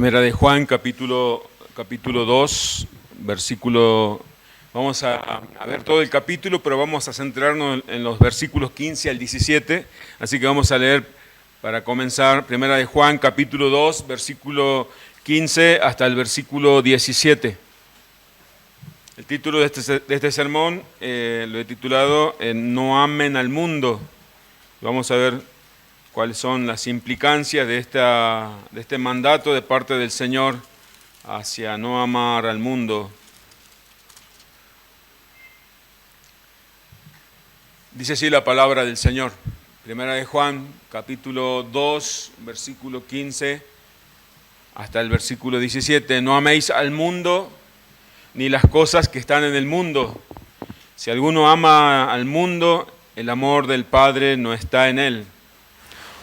Primera de Juan, capítulo 2, versículo... Vamos a ver todo el capítulo, pero vamos a centrarnos en los versículos 15 al 17. Así que vamos a leer, para comenzar, Primera de Juan, capítulo 2, versículo 15 hasta el versículo 17. El título de este sermón lo he titulado No amen al mundo. Vamos a ver cuáles son las implicancias de este mandato de parte del Señor hacia no amar al mundo. Dice así la palabra del Señor. Primera de Juan, capítulo 2, versículo 15 hasta el versículo 17. No améis al mundo ni las cosas que están en el mundo. Si alguno ama al mundo, el amor del Padre no está en él.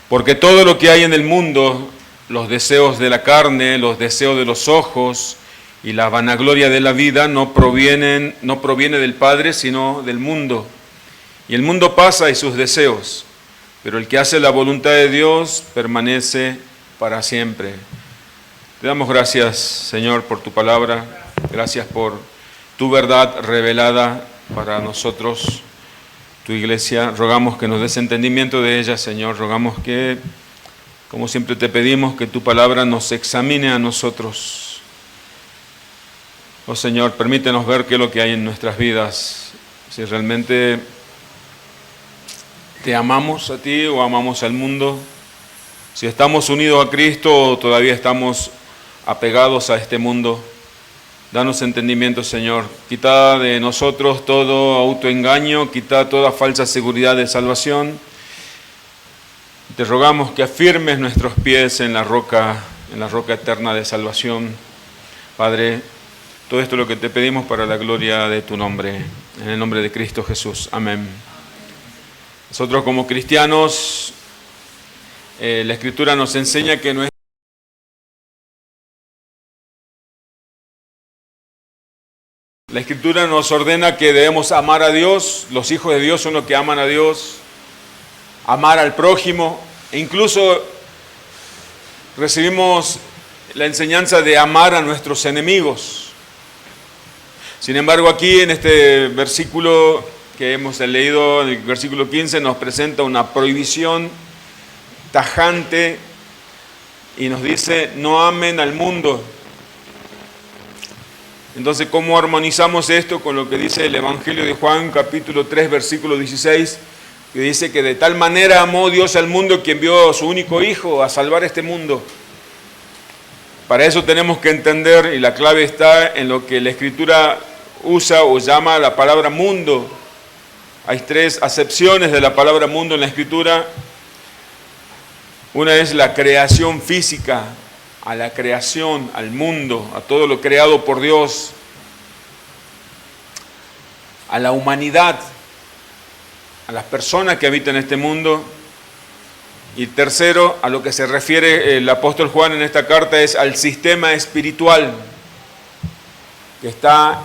Porque todo lo que hay en el mundo, los deseos de la carne, los deseos de los ojos y la vanagloria de la vida no proviene del Padre, sino del mundo. Y el mundo pasa y sus deseos, pero el que hace la voluntad de Dios permanece para siempre. Te damos gracias, Señor, por tu palabra. Gracias por tu verdad revelada para nosotros, tu iglesia. Rogamos que nos des entendimiento de ella, Señor. Rogamos que, como siempre te pedimos, que tu palabra nos examine a nosotros. Oh Señor, permítenos ver qué es lo que hay en nuestras vidas. Si realmente te amamos a ti o amamos al mundo. Si estamos unidos a Cristo o todavía estamos apegados a este mundo. Danos entendimiento, Señor. Quita de nosotros todo autoengaño, quita toda falsa seguridad de salvación. Te rogamos que afirmes nuestros pies en la roca eterna de salvación. Padre, todo esto es lo que te pedimos para la gloria de tu nombre. En el nombre de Cristo Jesús. Amén. Nosotros como cristianos, la Escritura nos enseña que la Escritura nos ordena que debemos amar a Dios. Los hijos de Dios son los que aman a Dios, amar al prójimo, e incluso recibimos la enseñanza de amar a nuestros enemigos. Sin embargo, aquí en este versículo que hemos leído, el versículo 15, nos presenta una prohibición tajante y nos dice: no amen al mundo. Entonces, ¿cómo armonizamos esto con lo que dice el Evangelio de Juan, capítulo 3, versículo 16, que dice que de tal manera amó Dios al mundo que envió a su único Hijo a salvar este mundo? Para eso tenemos que entender, y la clave está en lo que la Escritura usa o llama la palabra mundo. Hay tres acepciones de la palabra mundo en la Escritura. Una es la creación física, a la creación, al mundo, a todo lo creado por Dios, a la humanidad, a las personas que habitan este mundo. Y tercero, a lo que se refiere el apóstol Juan en esta carta, es al sistema espiritual que está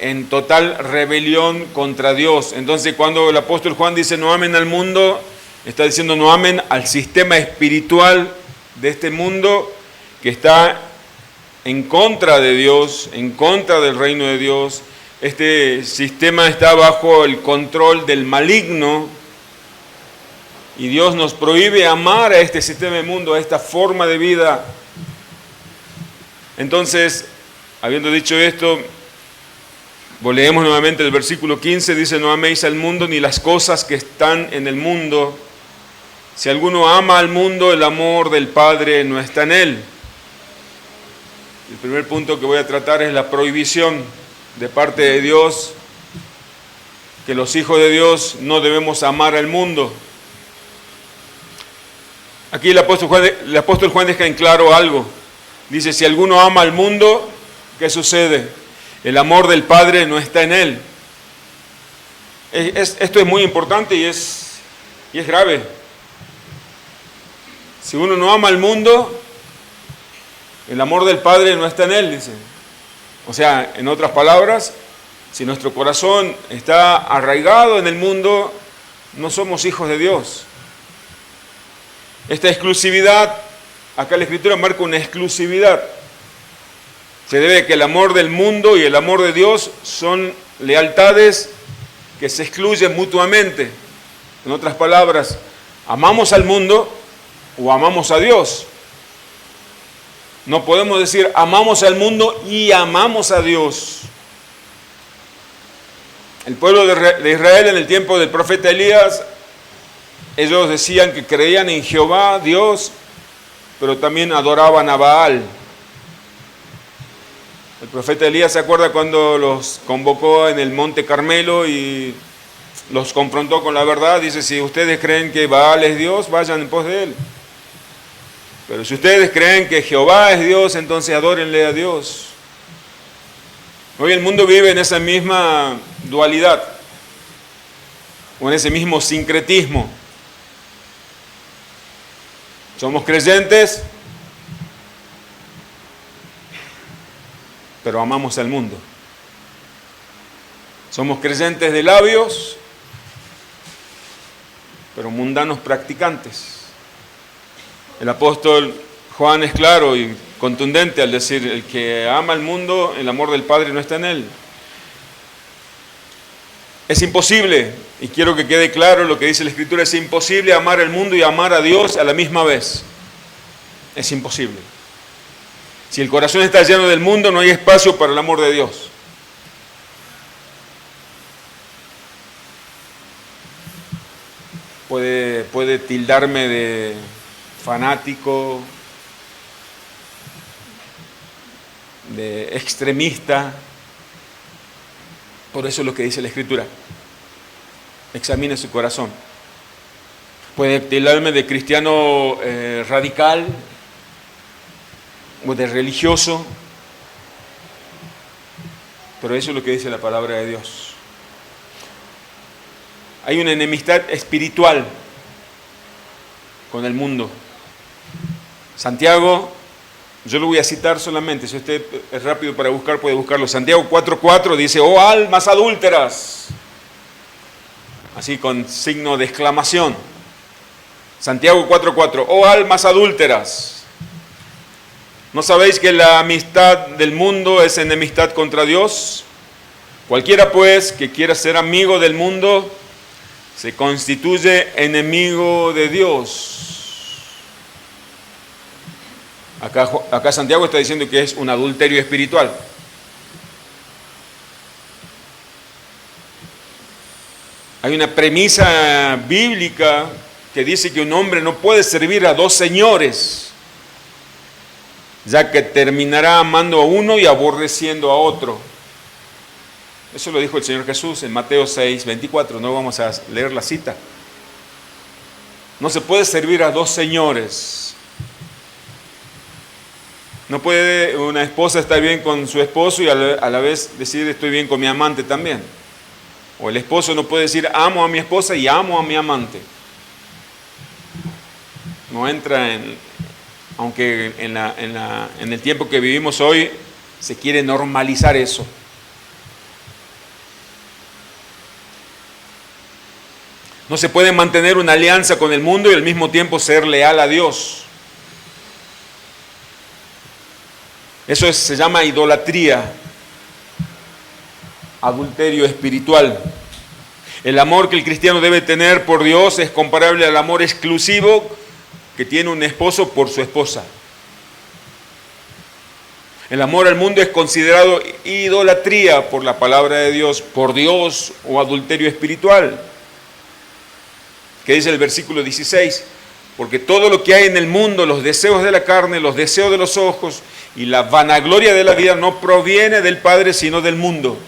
en total rebelión contra Dios. Entonces, cuando el apóstol Juan dice no amen al mundo, está diciendo no amen al sistema espiritual de este mundo que está en contra de Dios, en contra del reino de Dios. Este sistema está bajo el control del maligno y Dios nos prohíbe amar a este sistema de mundo, a esta forma de vida. Entonces, habiendo dicho esto, leemos nuevamente el versículo 15, dice: no améis al mundo ni las cosas que están en el mundo. Si alguno ama al mundo, el amor del Padre no está en él. El primer punto que voy a tratar es la prohibición de parte de Dios, que los hijos de Dios no debemos amar al mundo. Aquí el apóstol Juan deja en claro algo. Dice: si alguno ama al mundo, ¿qué sucede? El amor del Padre no está en él. Esto es muy importante y es grave. Si uno no ama al mundo, el amor del Padre no está en él, dice. O sea, en otras palabras, si nuestro corazón está arraigado en el mundo, no somos hijos de Dios. Esta exclusividad acá la Escritura marca una exclusividad. Se debe a que el amor del mundo y el amor de Dios son lealtades que se excluyen mutuamente. En otras palabras, amamos al mundo o amamos a Dios. No podemos decir amamos al mundo y amamos a Dios. El pueblo de Israel en el tiempo del profeta Elías, ellos decían que creían en Jehová, Dios, pero también adoraban a Baal. El profeta Elías se acuerda cuando los convocó en el monte Carmelo y los confrontó con la verdad. Dice, si ustedes creen que Baal es Dios, vayan en pos de él. Pero si ustedes creen que Jehová es Dios, entonces adórenle a Dios. Hoy el mundo vive en esa misma dualidad, o en ese mismo sincretismo. Somos creyentes, pero amamos al mundo. Somos creyentes de labios, pero mundanos practicantes. El apóstol Juan es claro y contundente al decir, el que ama al mundo, el amor del Padre no está en él. Es imposible, y quiero que quede claro lo que dice la Escritura, es imposible amar al mundo y amar a Dios a la misma vez. Es imposible. Si el corazón está lleno del mundo, no hay espacio para el amor de Dios. Puede tildarme de fanático, de extremista. Por eso es lo que dice la Escritura. Examine su corazón. Puede tildarme de cristiano radical o de religioso, pero eso es lo que dice la palabra de Dios. Hay una enemistad espiritual con el mundo. Santiago, yo lo voy a citar solamente, si usted es rápido para buscar, puede buscarlo. Santiago 4:4 dice, oh almas adúlteras, así con signo de exclamación. Santiago 4:4, oh almas adúlteras, ¿no sabéis que la amistad del mundo es enemistad contra Dios? Cualquiera pues que quiera ser amigo del mundo se constituye enemigo de Dios. Acá Santiago está diciendo que es un adulterio espiritual. Hay una premisa bíblica que dice que un hombre no puede servir a dos señores, ya que terminará amando a uno y aborreciendo a otro. Eso lo dijo el Señor Jesús en Mateo 6:24, no vamos a leer la cita. No se puede servir a dos señores. No puede una esposa estar bien con su esposo y a la vez decir estoy bien con mi amante también. O el esposo no puede decir amo a mi esposa y amo a mi amante. No entra aunque en el tiempo que vivimos hoy se quiere normalizar eso. No se puede mantener una alianza con el mundo y al mismo tiempo ser leal a Dios. Eso se llama idolatría, adulterio espiritual. El amor que el cristiano debe tener por Dios es comparable al amor exclusivo que tiene un esposo por su esposa. El amor al mundo es considerado idolatría por la palabra de Dios, por Dios, o adulterio espiritual. ¿Qué dice el versículo 16? Porque todo lo que hay en el mundo, los deseos de la carne, los deseos de los ojos y la vanagloria de la vida no proviene del Padre, sino del mundo.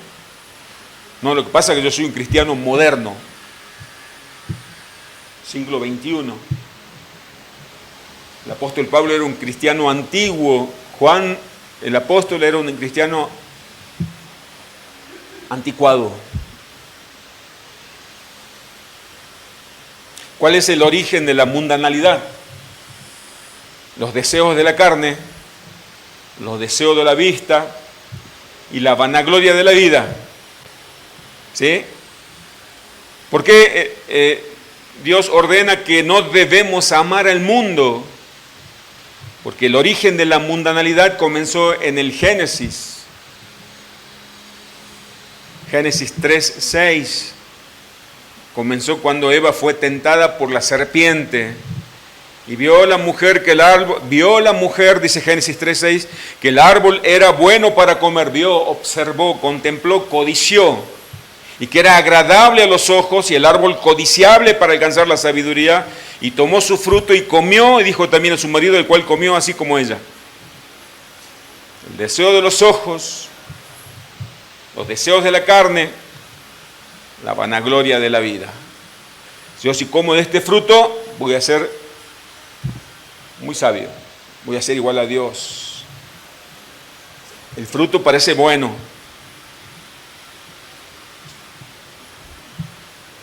No, lo que pasa es que yo soy un cristiano moderno, siglo XXI. El apóstol Pablo era un cristiano antiguo. Juan, el apóstol, era un cristiano anticuado. ¿Cuál es el origen de la mundanalidad? Los deseos de la carne, los deseos de la vista y la vanagloria de la vida. ¿Sí? ¿Por qué Dios ordena que no debemos amar al mundo? Porque el origen de la mundanalidad comenzó en el Génesis. Génesis 3:6. Comenzó cuando Eva fue tentada por la serpiente. Y vio la mujer, dice Génesis 3:6, que el árbol era bueno para comer. Vio, observó, contempló, codició. Y que era agradable a los ojos y el árbol codiciable para alcanzar la sabiduría. Y tomó su fruto y comió, y dijo también a su marido, el cual comió así como ella. El deseo de los ojos, los deseos de la carne, la vanagloria de la vida. Yo si como de este fruto, voy a ser muy sabio, voy a ser igual a Dios. El fruto parece bueno.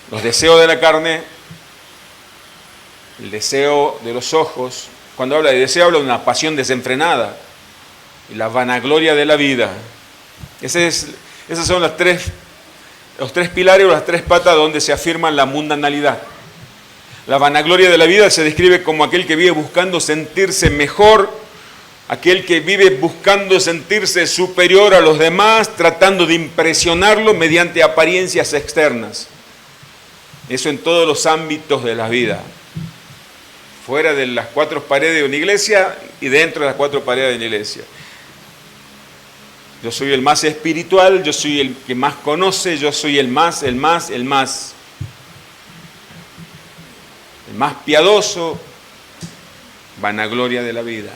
Los deseos de la carne, el deseo de los ojos. Cuando habla de deseo, habla de una pasión desenfrenada. Y la vanagloria de la vida. Esos son los tres pilares o las tres patas donde se afirma la mundanalidad. La vanagloria de la vida se describe como aquel que vive buscando sentirse mejor, aquel que vive buscando sentirse superior a los demás, tratando de impresionarlo mediante apariencias externas. Eso en todos los ámbitos de la vida. Fuera de las cuatro paredes de una iglesia y dentro de las cuatro paredes de la iglesia. Yo soy el más espiritual, yo soy el que más conoce, yo soy el más piadoso, vanagloria de la vida.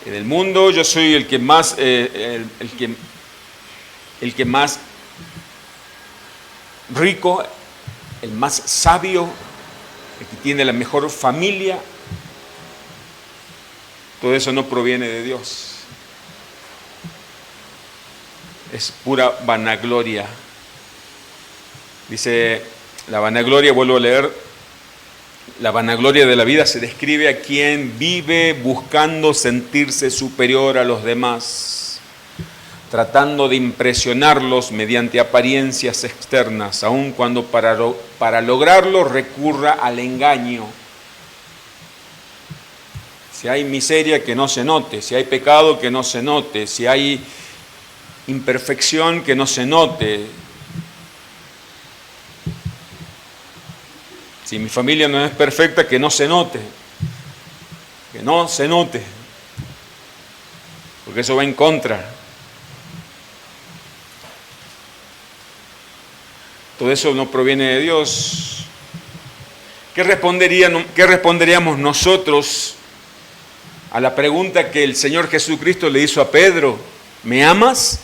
En el mundo yo soy el que más rico, el más sabio, el que tiene la mejor familia. Todo eso no proviene de Dios. Es pura vanagloria. Dice, la vanagloria, vuelvo a leer, la vanagloria de la vida se describe a quien vive buscando sentirse superior a los demás, tratando de impresionarlos mediante apariencias externas, aun cuando para lograrlo recurra al engaño. Si hay miseria, que no se note; si hay pecado, que no se note; si hay imperfección, que no se note. Si mi familia no es perfecta, que no se note. Que no se note. Porque eso va en contra. Todo eso no proviene de Dios. ¿Qué responderíamos nosotros a la pregunta que el Señor Jesucristo le hizo a Pedro? ¿Me amas?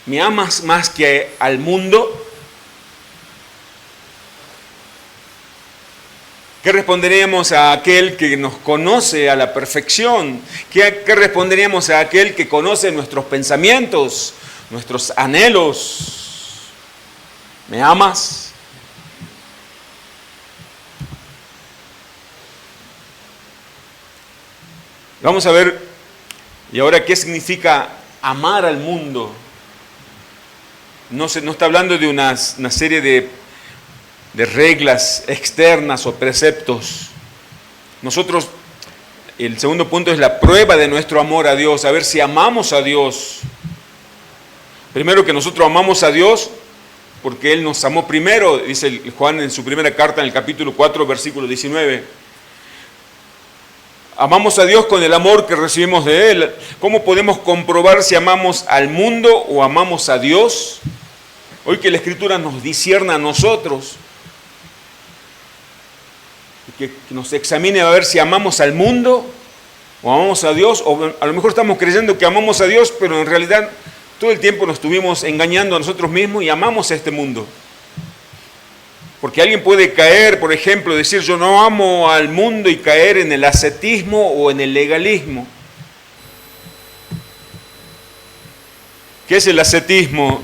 ¿Me amas más que al mundo? ¿Qué responderíamos a aquel que nos conoce a la perfección? ¿Qué responderíamos a aquel que conoce nuestros pensamientos, nuestros anhelos? ¿Me amas? Vamos a ver, y ahora, ¿qué significa amar al mundo? No está hablando de una serie de reglas externas o preceptos. Nosotros, el segundo punto es la prueba de nuestro amor a Dios, a ver si amamos a Dios. Primero, que nosotros amamos a Dios porque Él nos amó primero, dice Juan en su primera carta, en el capítulo 4, versículo 19. Amamos a Dios con el amor que recibimos de Él. ¿Cómo podemos comprobar si amamos al mundo o amamos a Dios? Hoy que la Escritura nos discierne a nosotros, que nos examine a ver si amamos al mundo o amamos a Dios, o a lo mejor estamos creyendo que amamos a Dios, pero en realidad todo el tiempo nos estuvimos engañando a nosotros mismos y amamos a este mundo. Porque alguien puede caer, por ejemplo, decir yo no amo al mundo y caer en el ascetismo o en el legalismo. ¿Qué es el ascetismo?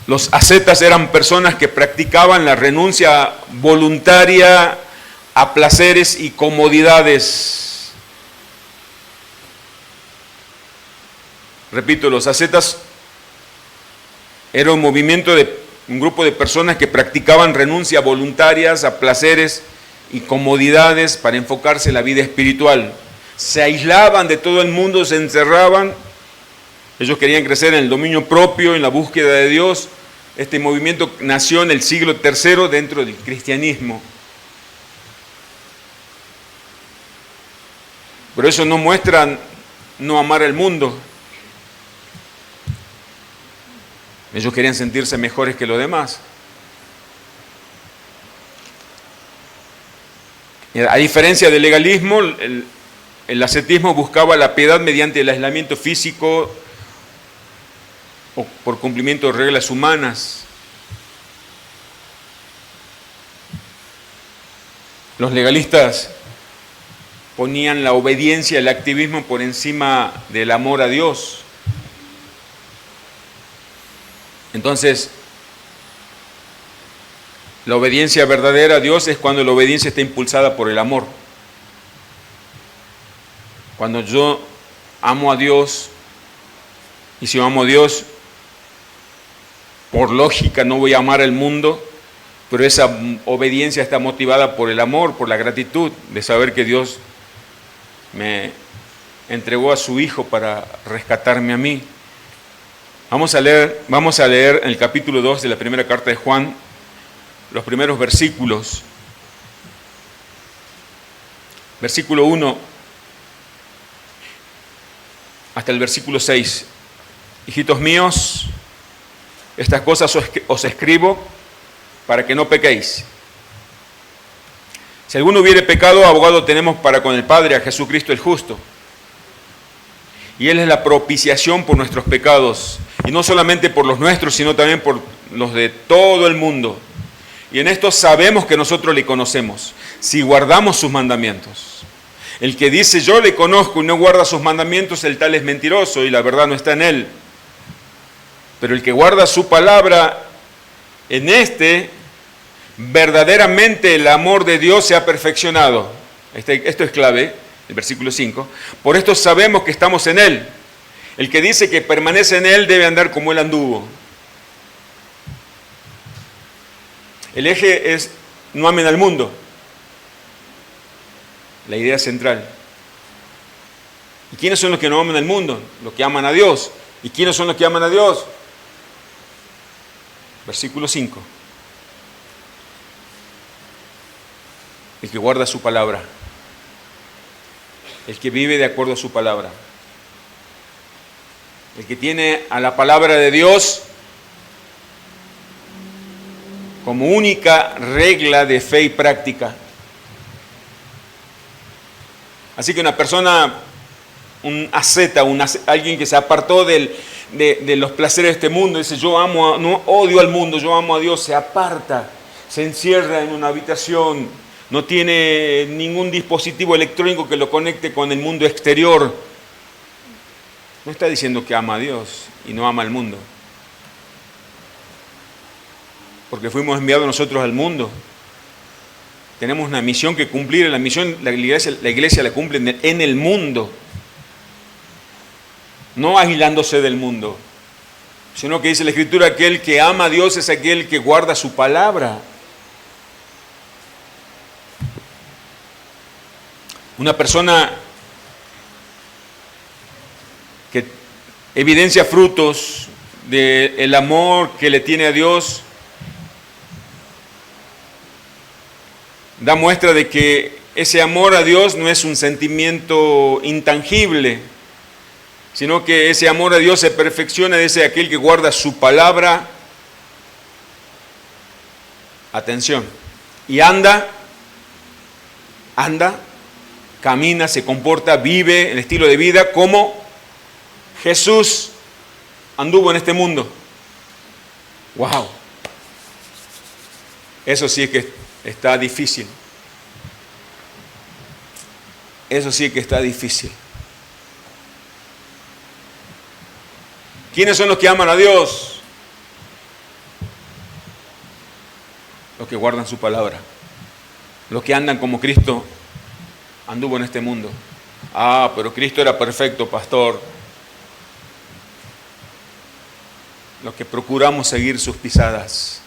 Los ascetas eran personas que practicaban la renuncia voluntaria a placeres y comodidades. Repito, los ascetas era un movimiento de un grupo de personas que practicaban renuncias voluntarias a placeres y comodidades para enfocarse en la vida espiritual. Se aislaban de todo el mundo, se encerraban. Ellos querían crecer en el dominio propio, en la búsqueda de Dios. Este movimiento nació en el siglo III dentro del cristianismo. Pero eso no muestra no amar al mundo. Ellos querían sentirse mejores que los demás. A diferencia del legalismo, el ascetismo buscaba la piedad mediante el aislamiento físico o por cumplimiento de reglas humanas. Los legalistas ponían la obediencia, el activismo por encima del amor a Dios. Entonces, la obediencia verdadera a Dios es cuando la obediencia está impulsada por el amor. Cuando yo amo a Dios, y si yo amo a Dios, por lógica no voy a amar al mundo, pero esa obediencia está motivada por el amor, por la gratitud de saber que Dios me entregó a su Hijo para rescatarme a mí. Vamos a leer en el capítulo 2 de la primera carta de Juan, los primeros versículos. Versículo 1 hasta el versículo 6. Hijitos míos, estas cosas os escribo para que no pequéis. Si alguno hubiere pecado, abogado tenemos para con el Padre, a Jesucristo el justo. Y Él es la propiciación por nuestros pecados, y no solamente por los nuestros, sino también por los de todo el mundo. Y en esto sabemos que nosotros le conocemos, si guardamos sus mandamientos. El que dice yo le conozco y no guarda sus mandamientos, el tal es mentiroso y la verdad no está en él. Pero el que guarda su palabra, en este verdaderamente el amor de Dios se ha perfeccionado. Esto es clave, el versículo 5. Por esto sabemos que estamos en Él. El que dice que permanece en Él debe andar como Él anduvo. El eje es no amen al mundo. La idea central. ¿Y quiénes son los que no aman al mundo? Los que aman a Dios. ¿Y quiénes son los que aman a Dios? Versículo 5. El que guarda su palabra. El que vive de acuerdo a su palabra. El que tiene a la palabra de Dios como única regla de fe y práctica. Así que una persona, un asceta, alguien que se apartó de los placeres de este mundo, dice no odio al mundo, yo amo a Dios, se aparta, se encierra en una habitación, no tiene ningún dispositivo electrónico que lo conecte con el mundo exterior. No está diciendo que ama a Dios y no ama al mundo. Porque fuimos enviados nosotros al mundo. Tenemos una misión que cumplir. La misión la iglesia la cumple en el mundo. No aislándose del mundo. Sino que dice la Escritura, aquel que ama a Dios es aquel que guarda su palabra. Una persona que evidencia frutos del amor que le tiene a Dios, da muestra de que ese amor a Dios no es un sentimiento intangible, sino que ese amor a Dios se perfecciona desde aquel que guarda su palabra, atención, y anda, camina, se comporta, vive el estilo de vida como Jesús anduvo en este mundo. ¡Wow! Eso sí es que está difícil. Eso sí que está difícil. ¿Quiénes son los que aman a Dios? Los que guardan su palabra. Los que andan como Cristo anduvo en este mundo. Pero Cristo era perfecto, pastor. los que procuramos seguir sus pisadas.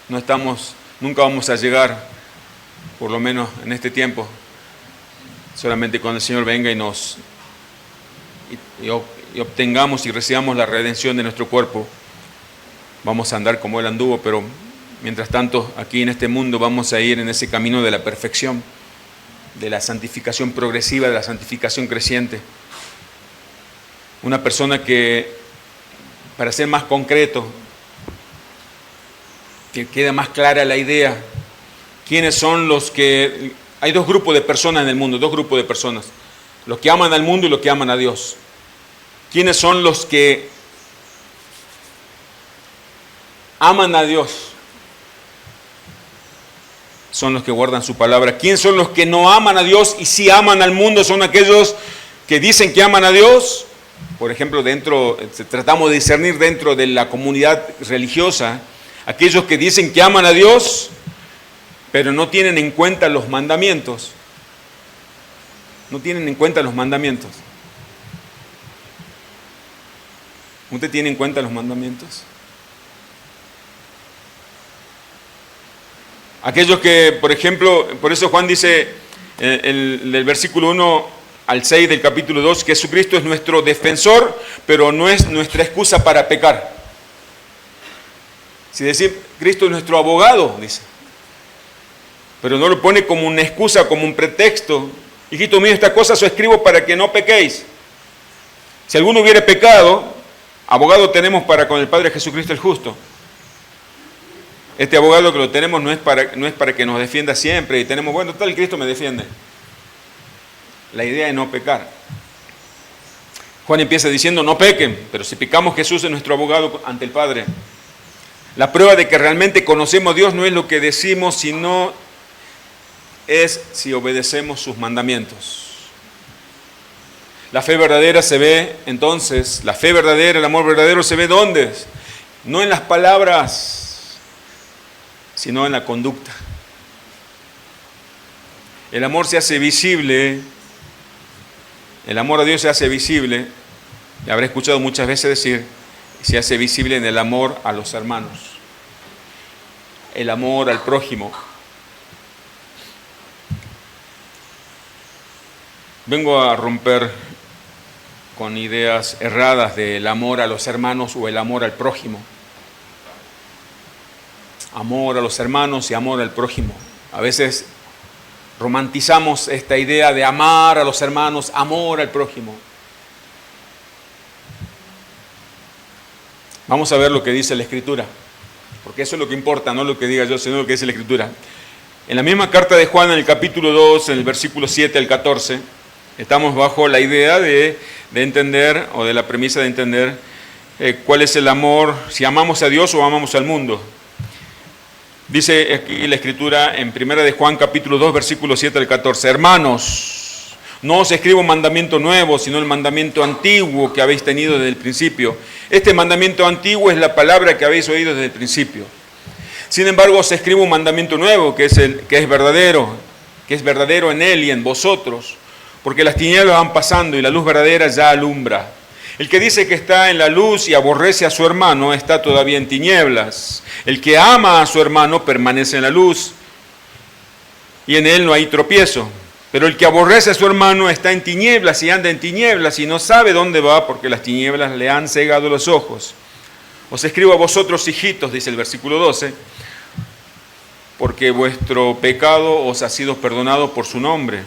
Nunca vamos a llegar, por lo menos en este tiempo, solamente cuando el Señor venga y obtengamos y recibamos la redención de nuestro cuerpo, vamos a andar como Él anduvo, pero mientras tanto, aquí en este mundo vamos a ir en ese camino de la perfección, de la santificación progresiva, de la santificación creciente. Una persona que, para ser más concreto, que quede más clara la idea, ¿quiénes son los que...? Hay dos grupos de personas en el mundo, dos grupos de personas, los que aman al mundo y los que aman a Dios. ¿Quiénes son los que aman a Dios? Son los que guardan su palabra. ¿Quiénes son los que no aman a Dios y sí aman al mundo? Son aquellos que dicen que aman a Dios. Por ejemplo, tratamos de discernir dentro de la comunidad religiosa, aquellos que dicen que aman a Dios, pero no tienen en cuenta los mandamientos. No tienen en cuenta los mandamientos. ¿Usted tiene en cuenta los mandamientos? Aquellos que, por ejemplo, por eso Juan dice del versículo 1 al 6 del capítulo 2, que Jesucristo es nuestro defensor, pero no es nuestra excusa para pecar. Si decir Cristo es nuestro abogado, dice, pero no lo pone como una excusa, como un pretexto. Hijito mío, esta cosa os escribo para que no pequéis. Si alguno hubiere pecado, abogado tenemos para con el Padre Jesucristo el justo. Este abogado que lo tenemos no es para que nos defienda siempre y tenemos, bueno, tal Cristo me defiende. La idea es no pecar. Juan empieza diciendo, no pequen, pero si pecamos, Jesús es nuestro abogado ante el Padre. La prueba de que realmente conocemos a Dios no es lo que decimos, sino es si obedecemos sus mandamientos. La fe verdadera se ve, entonces, la fe verdadera, el amor verdadero se ve ¿dónde? No en las palabras, sino en la conducta. El amor se hace visible, el amor a Dios se hace visible, y habré escuchado muchas veces decir, se hace visible en el amor a los hermanos, el amor al prójimo. Vengo a romper con ideas erradas del amor a los hermanos o el amor al prójimo. Amor a los hermanos y amor al prójimo. A veces romantizamos esta idea de amar a los hermanos, amor al prójimo. Vamos a ver lo que dice la Escritura, porque eso es lo que importa, no lo que diga yo, sino lo que dice la Escritura. En la misma carta de Juan, en el capítulo 2, en el versículo 7 al 14, estamos bajo la idea de entender, o de la premisa de entender cuál es el amor, si amamos a Dios o amamos al mundo. Dice aquí la Escritura en 1 de Juan capítulo 2, versículo 7 al 14, hermanos, no os escribo un mandamiento nuevo, sino el mandamiento antiguo que habéis tenido desde el principio. Este mandamiento antiguo es la palabra que habéis oído desde el principio. Sin embargo, os escribo un mandamiento nuevo, que es verdadero en él y en vosotros, porque las tinieblas van pasando y la luz verdadera ya alumbra. El que dice que está en la luz y aborrece a su hermano está todavía en tinieblas. El que ama a su hermano permanece en la luz y en él no hay tropiezo. Pero el que aborrece a su hermano está en tinieblas y anda en tinieblas y no sabe dónde va porque las tinieblas le han cegado los ojos. Os escribo a vosotros, hijitos, dice el versículo 12, porque vuestro pecado os ha sido perdonado por su nombre.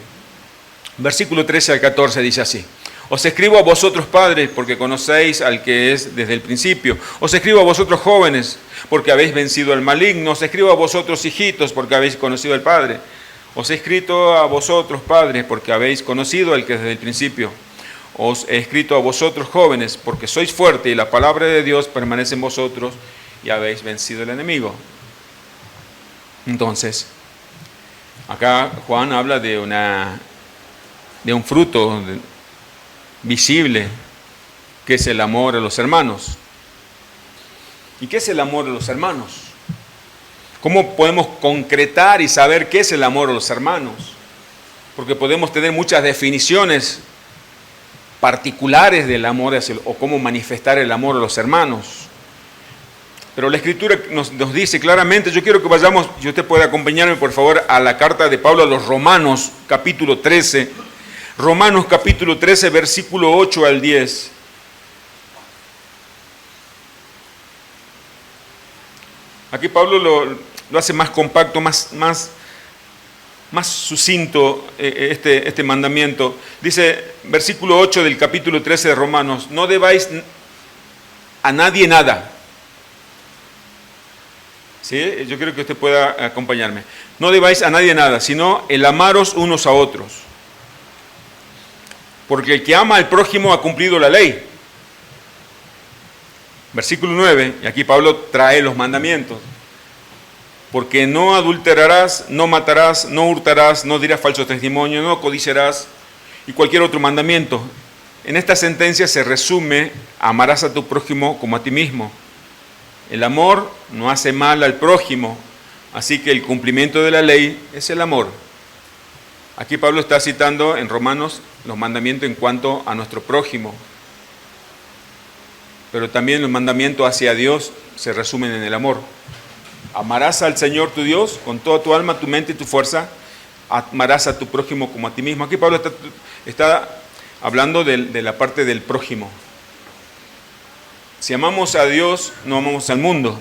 Versículo 13 al 14 dice así. Os escribo a vosotros padres, porque conocéis al que es desde el principio. Os escribo a vosotros jóvenes, porque habéis vencido al maligno. Os escribo a vosotros hijitos, porque habéis conocido al Padre. Os he escrito a vosotros padres, porque habéis conocido al que es desde el principio. Os he escrito a vosotros jóvenes, porque sois fuertes y la palabra de Dios permanece en vosotros y habéis vencido al enemigo. Entonces, acá Juan habla de un fruto visible, que es el amor a los hermanos. ¿Y qué es el amor a los hermanos? ¿Cómo podemos concretar y saber qué es el amor a los hermanos? Porque podemos tener muchas definiciones particulares del amor o cómo manifestar el amor a los hermanos. Pero la Escritura nos dice claramente, yo quiero que vayamos, si usted puede acompañarme por favor a la carta de Pablo a los Romanos, capítulo 13, Romanos capítulo 13, versículo 8 al 10. Aquí Pablo lo hace más compacto, más sucinto este mandamiento. Dice, versículo 8 del capítulo 13 de Romanos, no debáis a nadie nada. ¿Sí? Yo quiero que usted pueda acompañarme. No debáis a nadie nada, sino el amaros unos a otros. Porque el que ama al prójimo ha cumplido la ley. Versículo 9, y aquí Pablo trae los mandamientos. Porque no adulterarás, no matarás, no hurtarás, no dirás falso testimonio, no codiciarás y cualquier otro mandamiento. En esta sentencia se resume, amarás a tu prójimo como a ti mismo. El amor no hace mal al prójimo, así que el cumplimiento de la ley es el amor. Aquí Pablo está citando en Romanos los mandamientos en cuanto a nuestro prójimo, pero también los mandamientos hacia Dios se resumen en el amor. Amarás al Señor tu Dios con toda tu alma, tu mente y tu fuerza. Amarás a tu prójimo como a ti mismo. Aquí Pablo está hablando de la parte del prójimo. Si amamos a Dios, no amamos al mundo.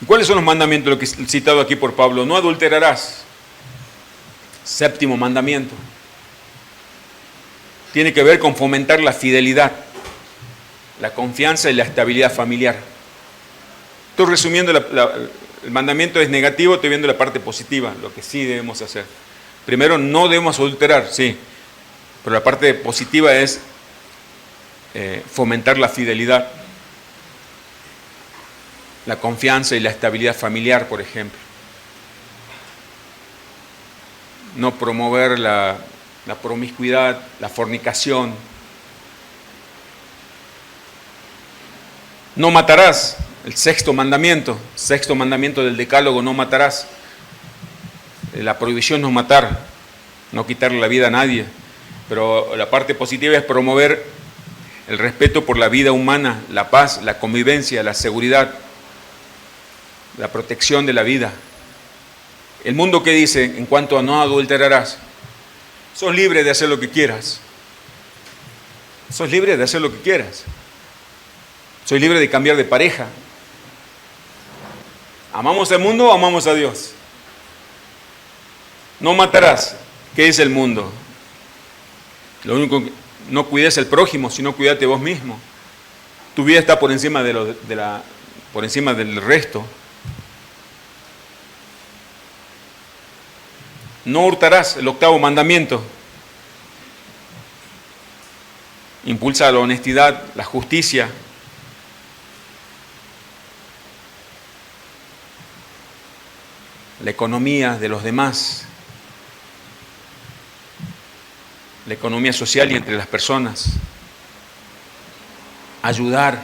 ¿Y cuáles son los mandamientos? Lo que he citado aquí por Pablo. No adulterarás. Séptimo mandamiento. Tiene que ver con fomentar la fidelidad, la confianza y la estabilidad familiar. Estoy resumiendo, el mandamiento es negativo, estoy viendo la parte positiva, lo que sí debemos hacer. Primero, no debemos adulterar, sí, pero la parte positiva es fomentar la fidelidad, la confianza y la estabilidad familiar, por ejemplo. No promover la promiscuidad, la fornicación. No matarás. El sexto mandamiento del decálogo, no matarás. La prohibición no matar, no quitarle la vida a nadie. Pero la parte positiva es promover el respeto por la vida humana, la paz, la convivencia, la seguridad, la protección de la vida. El mundo, ¿qué dice en cuanto a no adulterarás? Sos libre de hacer lo que quieras. Sos libre de hacer lo que quieras. Soy libre de cambiar de pareja. ¿Amamos al mundo o amamos a Dios? No matarás. ¿Qué es el mundo? Lo único que no cuides al prójimo, sino cuídate vos mismo. Tu vida está por encima por encima del resto. No hurtarás, el octavo mandamiento. Impulsa la honestidad, la justicia. La economía de los demás, la economía social y entre las personas, ayudar,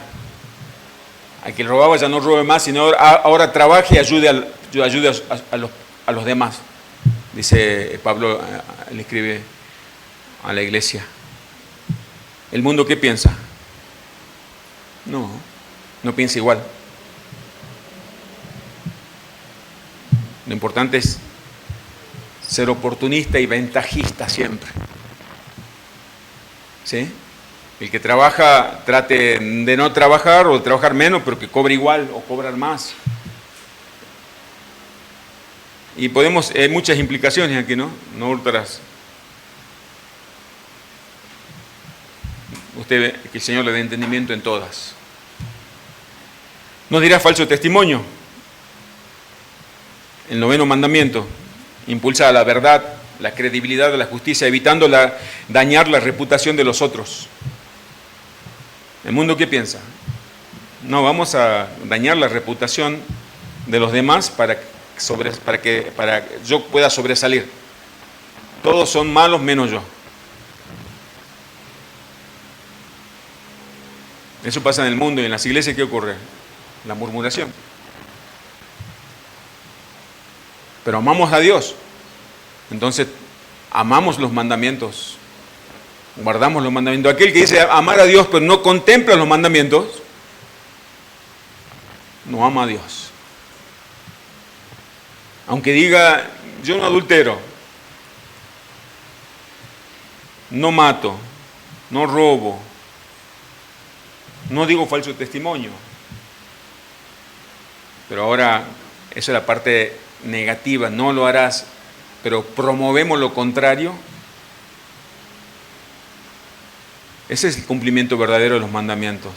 a quien robaba ya no robe más, sino ahora trabaje y ayude a los demás, dice Pablo, le escribe a la iglesia. ¿El mundo qué piensa? No piensa igual. Lo importante es ser oportunista y ventajista siempre. ¿Sí? El que trabaja, trate de no trabajar o de trabajar menos, pero que cobre igual o cobrar más. Y hay muchas implicaciones aquí, ¿no? No hurtarás. Usted ve que el Señor le dé entendimiento en todas. No dirá falso testimonio. El noveno mandamiento impulsa la verdad, la credibilidad de la justicia, evitando dañar la reputación de los otros. ¿El mundo qué piensa? No, vamos a dañar la reputación de los demás para que yo pueda sobresalir. Todos son malos menos yo. Eso pasa en el mundo y en las iglesias. ¿Qué ocurre? La murmuración. Pero amamos a Dios, entonces amamos los mandamientos guardamos los mandamientos. Aquel que dice amar a Dios pero no contempla los mandamientos, no ama a Dios. Aunque diga, yo no adultero, no mato, no robo, no digo falso testimonio. Pero ahora, esa es la parte negativa, no lo harás, pero promovemos lo contrario. Ese es el cumplimiento verdadero de los mandamientos.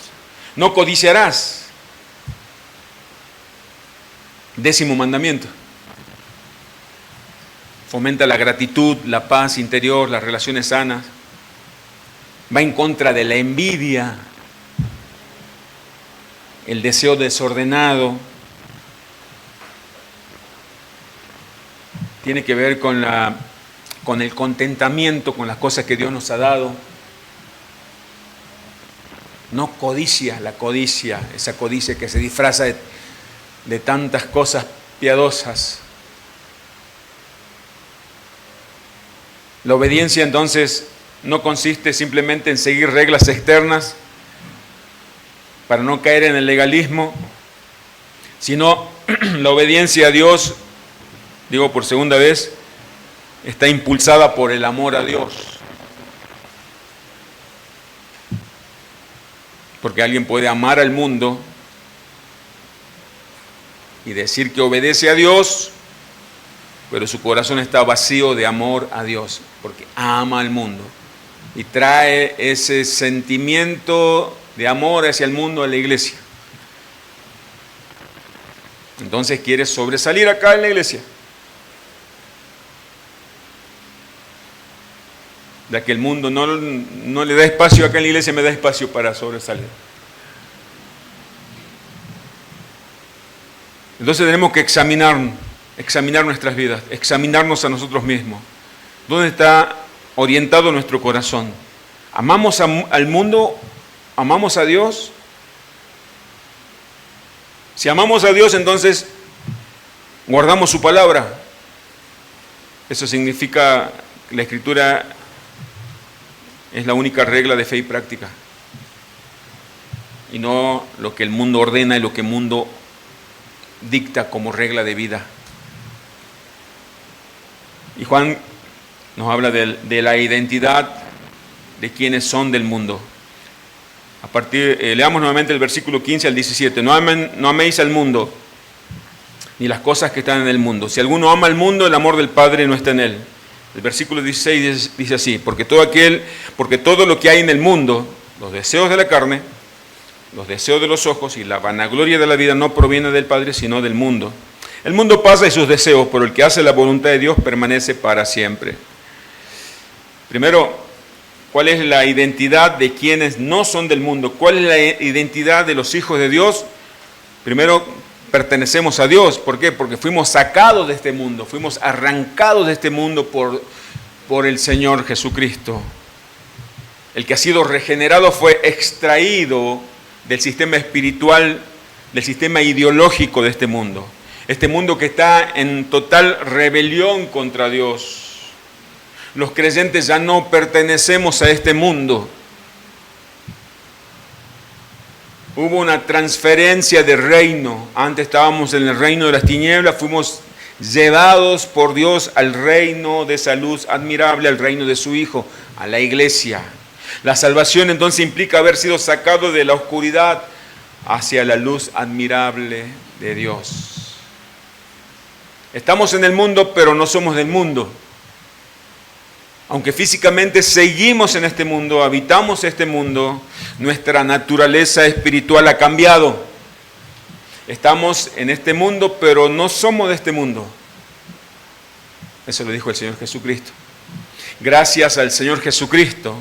No codiciarás. 10º mandamiento. Fomenta la gratitud, la paz interior, las relaciones sanas. Va en contra de la envidia, el deseo desordenado. Tiene que ver con el contentamiento con las cosas que Dios nos ha dado. No codicia, la codicia, esa codicia que se disfraza de tantas cosas piadosas. La obediencia entonces no consiste simplemente en seguir reglas externas para no caer en el legalismo, sino la obediencia a Dios, digo por segunda vez, está impulsada por el amor a Dios. Porque alguien puede amar al mundo y decir que obedece a Dios, pero su corazón está vacío de amor a Dios, porque ama al mundo. Y trae ese sentimiento de amor hacia el mundo a la iglesia. Entonces quiere sobresalir acá en la iglesia. Ya que el mundo no le da espacio acá en la iglesia, me da espacio para sobresalir. Entonces tenemos que examinar nuestras vidas, examinarnos a nosotros mismos. ¿Dónde está orientado nuestro corazón? ¿Amamos al mundo? ¿Amamos a Dios? Si amamos a Dios, entonces guardamos su palabra. Eso significa que la Escritura es la única regla de fe y práctica. Y no lo que el mundo ordena y lo que el mundo dicta como regla de vida. Y Juan nos habla de la identidad de quienes son del mundo. Leamos nuevamente el versículo 15 al 17. No améis al mundo, ni las cosas que están en el mundo. Si alguno ama al mundo, el amor del Padre no está en él. El versículo 16 dice así: porque todo lo que hay en el mundo, los deseos de la carne, los deseos de los ojos y la vanagloria de la vida no proviene del Padre, sino del mundo. El mundo pasa y sus deseos, pero el que hace la voluntad de Dios permanece para siempre. Primero, ¿cuál es la identidad de quienes no son del mundo? ¿Cuál es la identidad de los hijos de Dios? Primero, pertenecemos a Dios. ¿Por qué? Porque fuimos sacados de este mundo, fuimos arrancados de este mundo por el Señor Jesucristo. El que ha sido regenerado fue extraído del sistema espiritual, del sistema ideológico de este mundo. Este mundo que está en total rebelión contra Dios. Los creyentes ya no pertenecemos a este mundo. Hubo una transferencia de reino. Antes estábamos en el reino de las tinieblas, fuimos llevados por Dios al reino de esa luz admirable, al reino de su Hijo, a la iglesia. La salvación entonces implica haber sido sacado de la oscuridad hacia la luz admirable de Dios. Estamos en el mundo, pero no somos del mundo. Aunque físicamente seguimos en este mundo, habitamos este mundo, nuestra naturaleza espiritual ha cambiado. Estamos en este mundo, pero no somos de este mundo. Eso lo dijo el Señor Jesucristo. Gracias al Señor Jesucristo,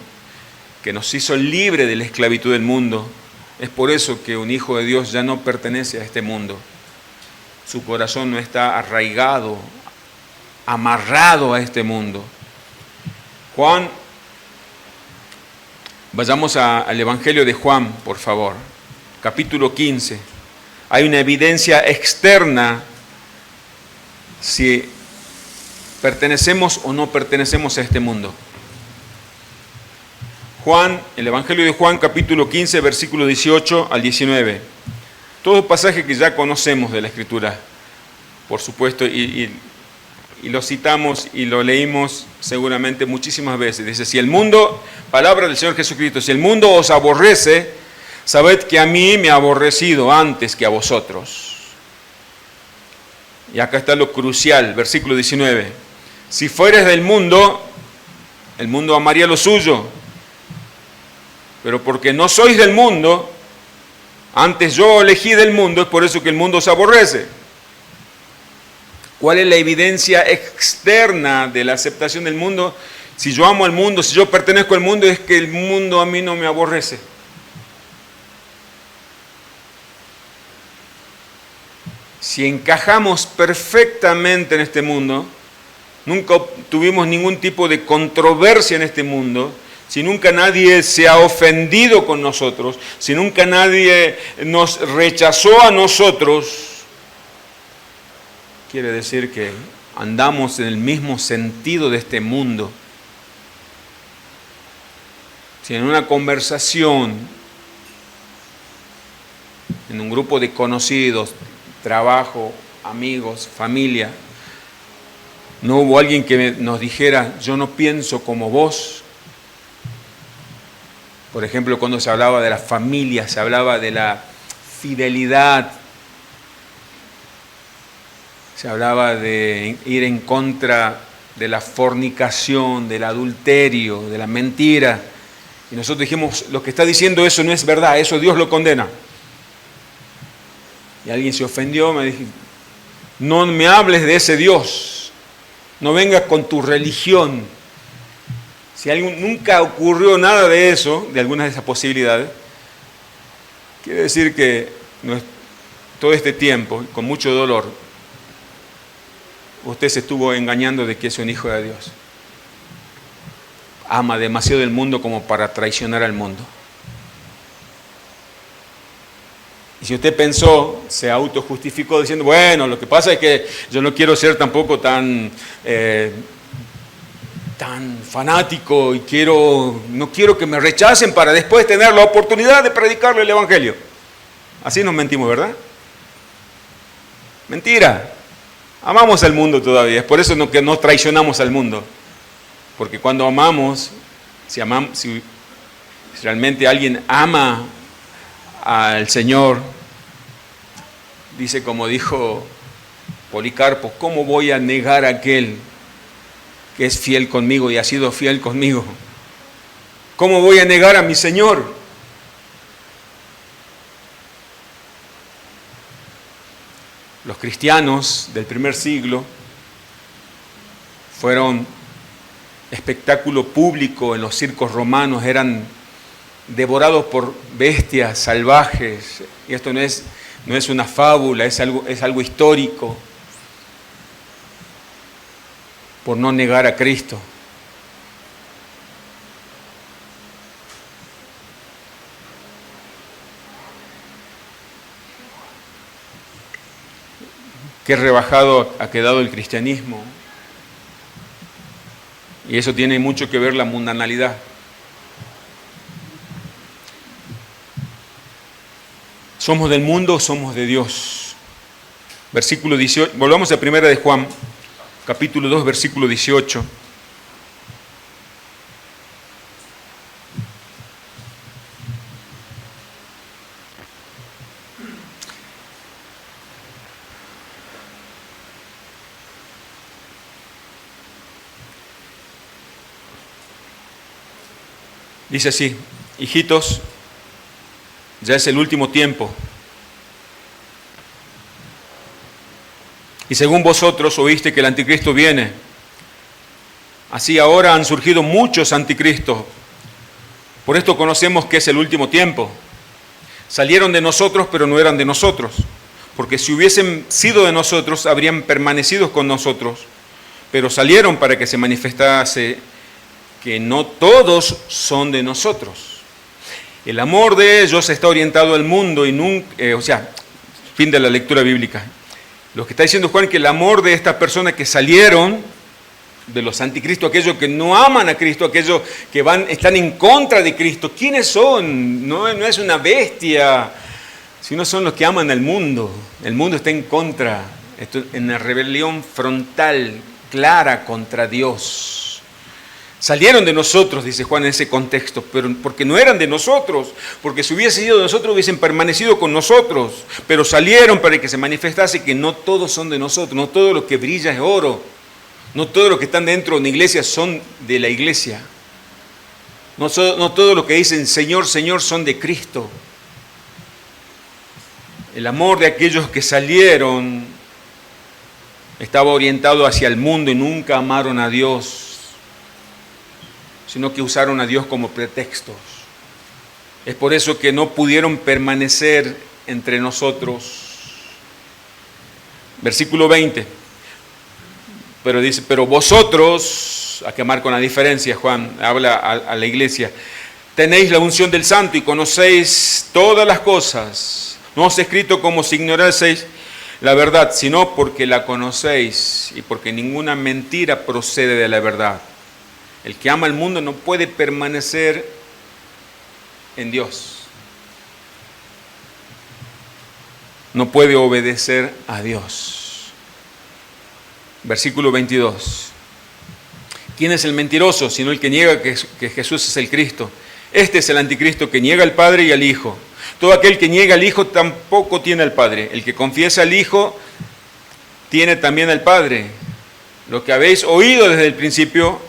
que nos hizo libre de la esclavitud del mundo, es por eso que un hijo de Dios ya no pertenece a este mundo. Su corazón no está arraigado, amarrado a este mundo. Juan, vayamos al Evangelio de Juan, por favor, capítulo 15. Hay una evidencia externa si pertenecemos o no pertenecemos a este mundo. Juan, el Evangelio de Juan, capítulo 15, versículo 18 al 19. Todo pasaje que ya conocemos de la Escritura, por supuesto, y lo citamos y lo leímos seguramente muchísimas veces. Dice, si el mundo, palabra del Señor Jesucristo, si el mundo os aborrece, sabed que a mí me ha aborrecido antes que a vosotros. Y acá está lo crucial, versículo 19. Si fueres del mundo, el mundo amaría lo suyo. Pero porque no sois del mundo, antes yo elegí del mundo, es por eso que el mundo os aborrece. ¿Cuál es la evidencia externa de la aceptación del mundo? Si yo amo al mundo, si yo pertenezco al mundo, es que el mundo a mí no me aborrece. Si encajamos perfectamente en este mundo, nunca tuvimos ningún tipo de controversia en este mundo, si nunca nadie se ha ofendido con nosotros, si nunca nadie nos rechazó a nosotros, quiere decir que andamos en el mismo sentido de este mundo. Si en una conversación, en un grupo de conocidos, trabajo, amigos, familia, no hubo alguien que nos dijera, yo no pienso como vos. Por ejemplo, cuando se hablaba de la familia, se hablaba de la fidelidad, se hablaba de ir en contra de la fornicación, del adulterio, de la mentira. Y nosotros dijimos, lo que está diciendo eso no es verdad, eso Dios lo condena. Y alguien se ofendió, me dijo, no me hables de ese Dios, no vengas con tu religión. Si nunca ocurrió nada de eso, de algunas de esas posibilidades, quiere decir que todo este tiempo, con mucho dolor, usted se estuvo engañando de que es un hijo de Dios. Ama demasiado el mundo como para traicionar al mundo. Y si usted pensó, se autojustificó diciendo, bueno, lo que pasa es que yo no quiero ser tampoco tan fanático y no quiero que me rechacen para después tener la oportunidad de predicarle el Evangelio. Así nos mentimos, ¿verdad? Mentira. Amamos al mundo todavía, es por eso que no traicionamos al mundo. Porque cuando amamos, si realmente alguien ama al Señor, dice como dijo Policarpo, ¿cómo voy a negar a aquel que es fiel conmigo y ha sido fiel conmigo? ¿Cómo voy a negar a mi Señor? Los cristianos del primer siglo fueron espectáculo público en los circos romanos, eran devorados por bestias salvajes. Y esto no es una fábula, es algo histórico, por no negar a Cristo. Qué rebajado ha quedado el cristianismo. Y eso tiene mucho que ver la mundanalidad. ¿Somos del mundo o somos de Dios? Versículo 18, volvamos a primera de Juan, capítulo 2, versículo 18. Dice así, hijitos, ya es el último tiempo. Y según vosotros oíste que el anticristo viene. Así ahora han surgido muchos anticristos. Por esto conocemos que es el último tiempo. Salieron de nosotros, pero no eran de nosotros. Porque si hubiesen sido de nosotros, habrían permanecido con nosotros. Pero salieron para que se manifestase que no todos son de nosotros. El amor de ellos está orientado al mundo y nunca, fin de la lectura bíblica. Lo que está diciendo Juan es que el amor de estas personas que salieron de los anticristos, aquellos que no aman a Cristo, aquellos que están en contra de Cristo. ¿Quiénes son? No es una bestia, sino son los que aman al mundo. El mundo está en contra, en una rebelión frontal, clara contra Dios. Salieron de nosotros, dice Juan en ese contexto, pero porque no eran de nosotros, porque si hubiese sido de nosotros hubiesen permanecido con nosotros, pero salieron para que se manifestase que no todos son de nosotros, no todo lo que brilla es oro, no todos los que están dentro de una iglesia son de la iglesia, no todos los que dicen Señor, Señor son de Cristo. El amor de aquellos que salieron estaba orientado hacia el mundo y nunca amaron a Dios, sino que usaron a Dios como pretextos. Es por eso que no pudieron permanecer entre nosotros. Versículo 20. Pero dice, pero vosotros, a que marca una diferencia, Juan habla a la iglesia, tenéis la unción del Santo y conocéis todas las cosas. No os he escrito como si ignoraseis la verdad, sino porque la conocéis y porque ninguna mentira procede de la verdad. El que ama al mundo no puede permanecer en Dios. No puede obedecer a Dios. Versículo 22. ¿Quién es el mentiroso? Sino el que niega que Jesús es el Cristo. Este es el anticristo que niega al Padre y al Hijo. Todo aquel que niega al Hijo tampoco tiene al Padre. El que confiesa al Hijo tiene también al Padre. Lo que habéis oído desde el principio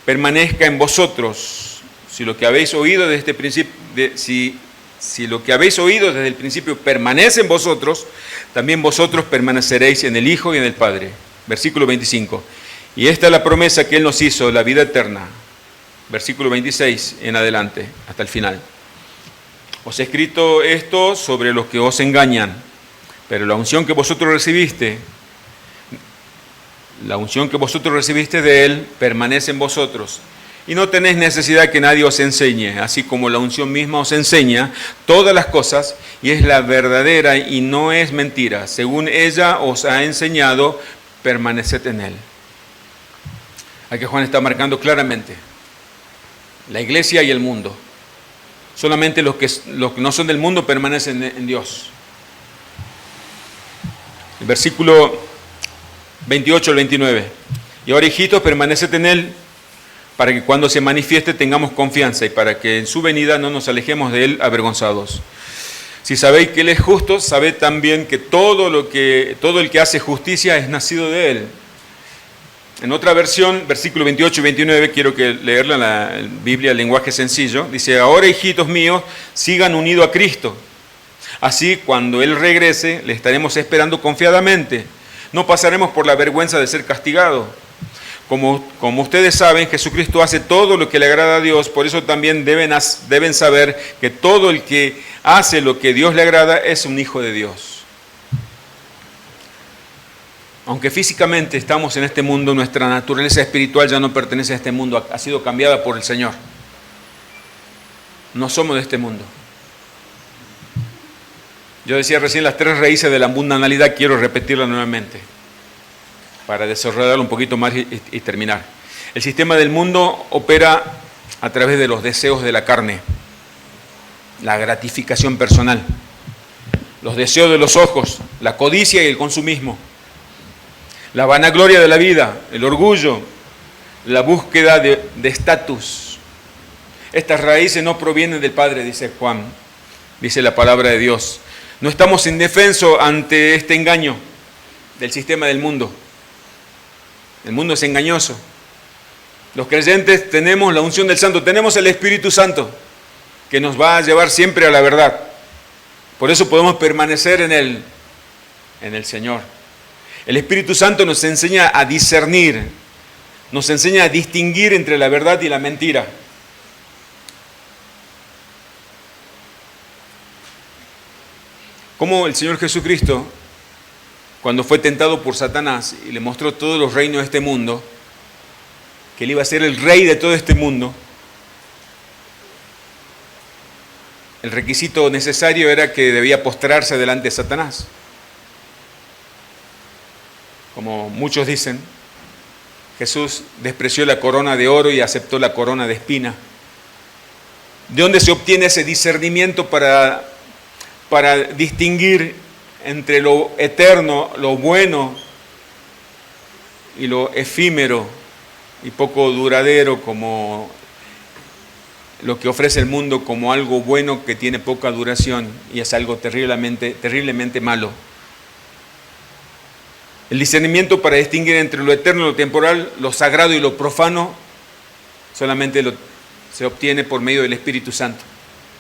permanezca en vosotros. Si lo que habéis oído desde este principio, si lo que habéis oído desde el principio permanece en vosotros, también vosotros permaneceréis en el Hijo y en el Padre. Versículo 25. Y esta es la promesa que Él nos hizo, la vida eterna. Versículo 26 en adelante, hasta el final. Os he escrito esto sobre los que os engañan, pero la unción que vosotros recibiste de Él permanece en vosotros. Y no tenéis necesidad que nadie os enseñe, así como la unción misma os enseña todas las cosas, y es la verdadera y no es mentira. Según ella os ha enseñado, permaneced en Él. Aquí Juan está marcando claramente la iglesia y el mundo. Solamente los que no son del mundo permanecen en Dios. El versículo 28 al 29. Y ahora, hijitos, permaneced en Él, para que cuando se manifieste tengamos confianza y para que en su venida no nos alejemos de Él avergonzados. Si sabéis que Él es justo, sabed también que todo el que hace justicia es nacido de Él. En otra versión, versículo 28 y 29, quiero leerla en la Biblia, el lenguaje sencillo. Dice, ahora, hijitos míos, sigan unidos a Cristo. Así, cuando Él regrese, le estaremos esperando confiadamente. No pasaremos por la vergüenza de ser castigados. Como ustedes saben, Jesucristo hace todo lo que le agrada a Dios, por eso también deben saber que todo el que hace lo que Dios le agrada es un hijo de Dios. Aunque físicamente estamos en este mundo, nuestra naturaleza espiritual ya no pertenece a este mundo, ha sido cambiada por el Señor. No somos de este mundo. Yo decía recién las 3 raíces de la mundanalidad, quiero repetirla nuevamente, para desarrollarlo un poquito más y terminar. El sistema del mundo opera a través de los deseos de la carne, la gratificación personal, los deseos de los ojos, la codicia y el consumismo, la vanagloria de la vida, el orgullo, la búsqueda de estatus. Estas raíces no provienen del Padre, dice Juan, dice la palabra de Dios. No estamos indefensos ante este engaño del sistema del mundo. El mundo es engañoso. Los creyentes tenemos la unción del Santo, tenemos el Espíritu Santo, que nos va a llevar siempre a la verdad. Por eso podemos permanecer en el Señor. El Espíritu Santo nos enseña a discernir, nos enseña a distinguir entre la verdad y la mentira. Como el Señor Jesucristo, cuando fue tentado por Satanás y le mostró todos los reinos de este mundo, que Él iba a ser el rey de todo este mundo, el requisito necesario era que debía postrarse delante de Satanás. Como muchos dicen, Jesús despreció la corona de oro y aceptó la corona de espina. ¿De dónde se obtiene ese discernimiento para distinguir entre lo eterno, lo bueno y lo efímero y poco duradero, como lo que ofrece el mundo como algo bueno que tiene poca duración y es algo terriblemente malo? El discernimiento para distinguir entre lo eterno, lo temporal, lo sagrado y lo profano solamente se obtiene por medio del Espíritu Santo.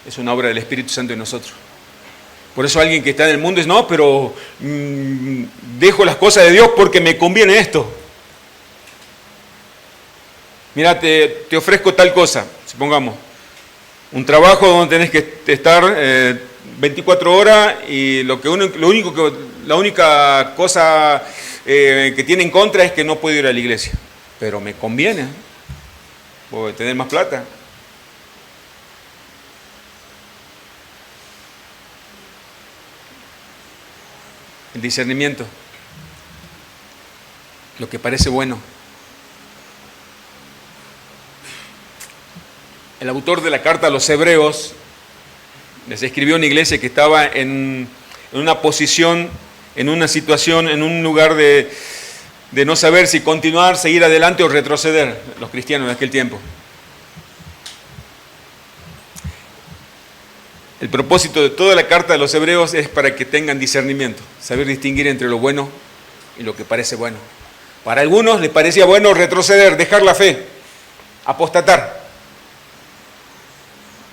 Es una obra del Espíritu Santo en nosotros. Por eso alguien que está en el mundo dice, no, pero dejo las cosas de Dios porque me conviene esto. Mira, te ofrezco tal cosa, supongamos, un trabajo donde tenés que estar 24 horas y la única cosa que tiene en contra es que no puedo ir a la iglesia. Pero me conviene, voy a tener más plata. El discernimiento, lo que parece bueno. El autor de la carta a los Hebreos les escribió a una iglesia que estaba en una posición, en una situación, en un lugar de no saber si continuar, seguir adelante o retroceder, los cristianos de aquel tiempo. El propósito de toda la carta de los Hebreos es para que tengan discernimiento, saber distinguir entre lo bueno y lo que parece bueno. Para algunos les parecía bueno retroceder, dejar la fe, apostatar.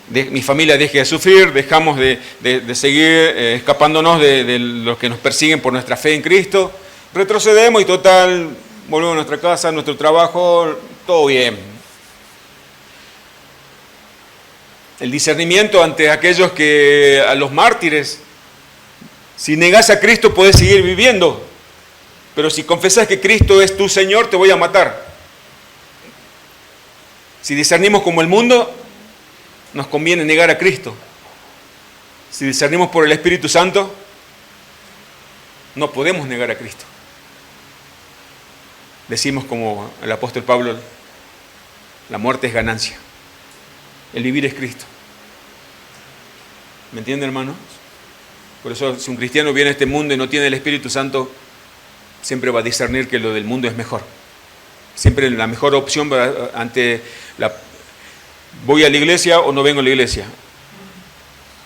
Mi familia deje de sufrir, dejamos de seguir escapándonos de los que nos persiguen por nuestra fe en Cristo, retrocedemos y total, volvemos a nuestra casa, a nuestro trabajo, todo bien. El discernimiento ante aquellos que, a los mártires, si negás a Cristo podés seguir viviendo, pero si confesás que Cristo es tu Señor, te voy a matar. Si discernimos como el mundo, nos conviene negar a Cristo. Si discernimos por el Espíritu Santo, no podemos negar a Cristo. Decimos como el apóstol Pablo, la muerte es ganancia. El vivir es Cristo. ¿Me entienden, hermanos? Por eso, si un cristiano viene a este mundo y no tiene el Espíritu Santo, siempre va a discernir que lo del mundo es mejor. Siempre la mejor opción ante ¿voy a la iglesia o no vengo a la iglesia?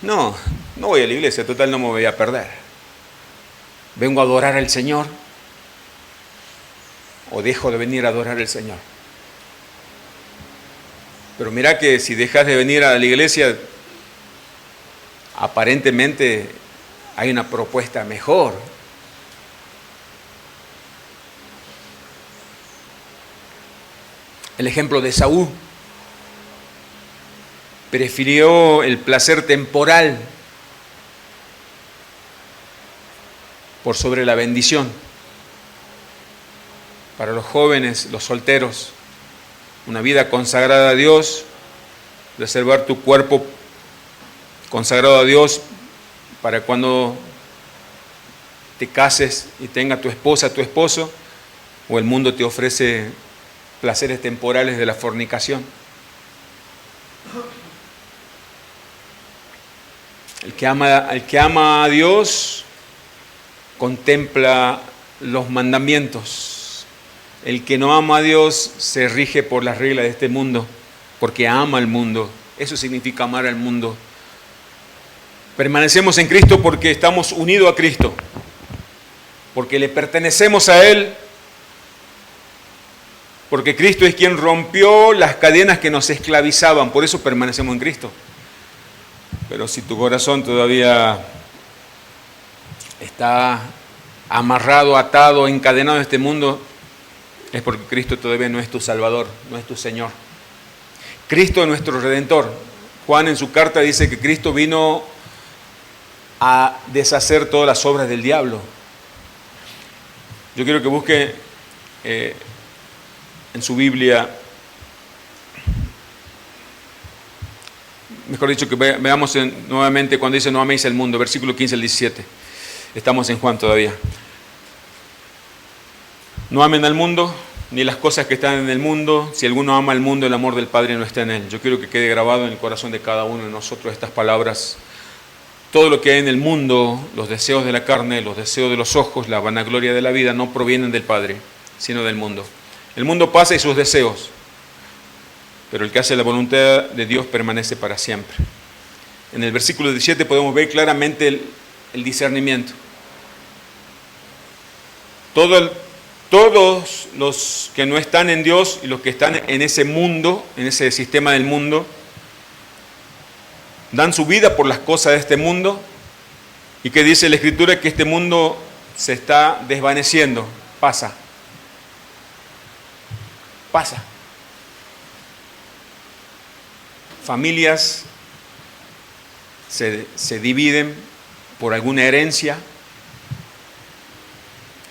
No voy a la iglesia, total no me voy a perder. ¿Vengo a adorar al Señor o dejo de venir a adorar al Señor? Pero mira que si dejas de venir a la iglesia, aparentemente hay una propuesta mejor. El ejemplo de Saúl. Prefirió el placer temporal por sobre la bendición. Para los jóvenes, los solteros, una vida consagrada a Dios, reservar tu cuerpo consagrado a Dios para cuando te cases y tengas tu esposa, tu esposo, o el mundo te ofrece placeres temporales de la fornicación. El que ama a Dios contempla los mandamientos. El que no ama a Dios se rige por las reglas de este mundo, porque ama al mundo. Eso significa amar al mundo. Permanecemos en Cristo porque estamos unidos a Cristo, porque le pertenecemos a Él, porque Cristo es quien rompió las cadenas que nos esclavizaban, por eso permanecemos en Cristo. Pero si tu corazón todavía está amarrado, atado, encadenado a este mundo, es porque Cristo todavía no es tu Salvador, no es tu Señor. Cristo es nuestro Redentor. Juan en su carta dice que Cristo vino a deshacer todas las obras del diablo. Yo quiero que busque en su Biblia, mejor dicho, que veamos nuevamente cuando dice no améis al mundo, versículo 15 al 17. Estamos en Juan todavía. No amen al mundo, ni las cosas que están en el mundo. Si alguno ama el mundo, el amor del Padre no está en él. Yo quiero que quede grabado en el corazón de cada uno de nosotros estas palabras. Todo lo que hay en el mundo, los deseos de la carne, los deseos de los ojos, la vanagloria de la vida, no provienen del Padre, sino del mundo. El mundo pasa y sus deseos, pero el que hace la voluntad de Dios permanece para siempre. En el versículo 17 podemos ver claramente el discernimiento. Todos los que no están en Dios y los que están en ese mundo, en ese sistema del mundo, dan su vida por las cosas de este mundo. ¿Y que dice la Escritura? Que este mundo se está desvaneciendo, pasa. Familias se dividen por alguna herencia,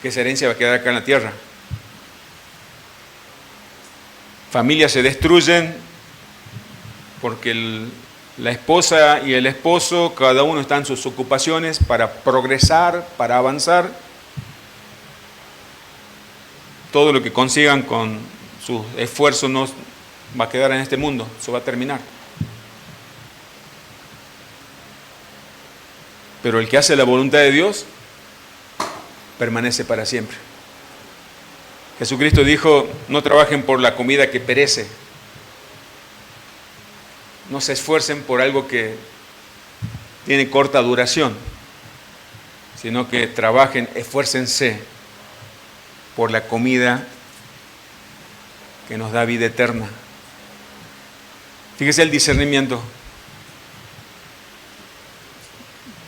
que esa herencia va a quedar acá en la tierra. Familias se destruyen porque la esposa y el esposo, cada uno está en sus ocupaciones para progresar, para avanzar. Todo lo que consigan con sus esfuerzos no va a quedar en este mundo, eso va a terminar. Pero el que hace la voluntad de Dios permanece para siempre. Jesucristo dijo: no trabajen por la comida que perece. No se esfuercen por algo que tiene corta duración, sino que trabajen, esfuércense por la comida que nos da vida eterna. Fíjese el discernimiento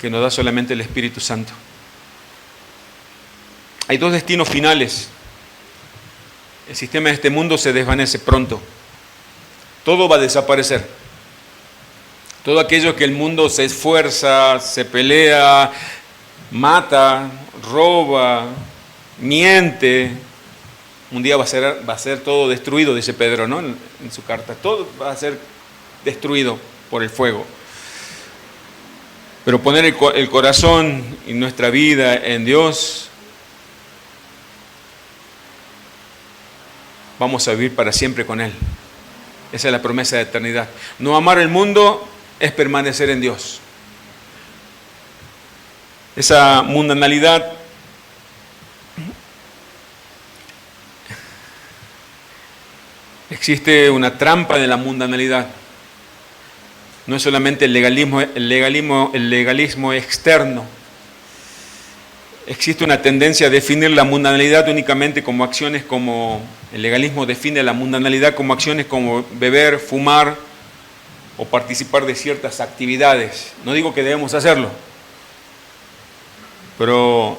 que nos da solamente el Espíritu Santo. Hay dos destinos finales. El sistema de este mundo se desvanece pronto. Todo va a desaparecer. Todo aquello que el mundo se esfuerza, se pelea, mata, roba, miente, un día va a ser todo destruido, dice Pedro, ¿no? En su carta. Todo va a ser destruido por el fuego. Pero poner el corazón y nuestra vida en Dios, vamos a vivir para siempre con Él. Esa es la promesa de eternidad. No amar el mundo es permanecer en Dios. Esa mundanalidad existe una trampa de la mundanalidad. No es solamente el legalismo externo. Existe una tendencia a definir la mundanalidad únicamente como acciones como... El legalismo define la mundanalidad como acciones como beber, fumar o participar de ciertas actividades. No digo que debemos hacerlo, pero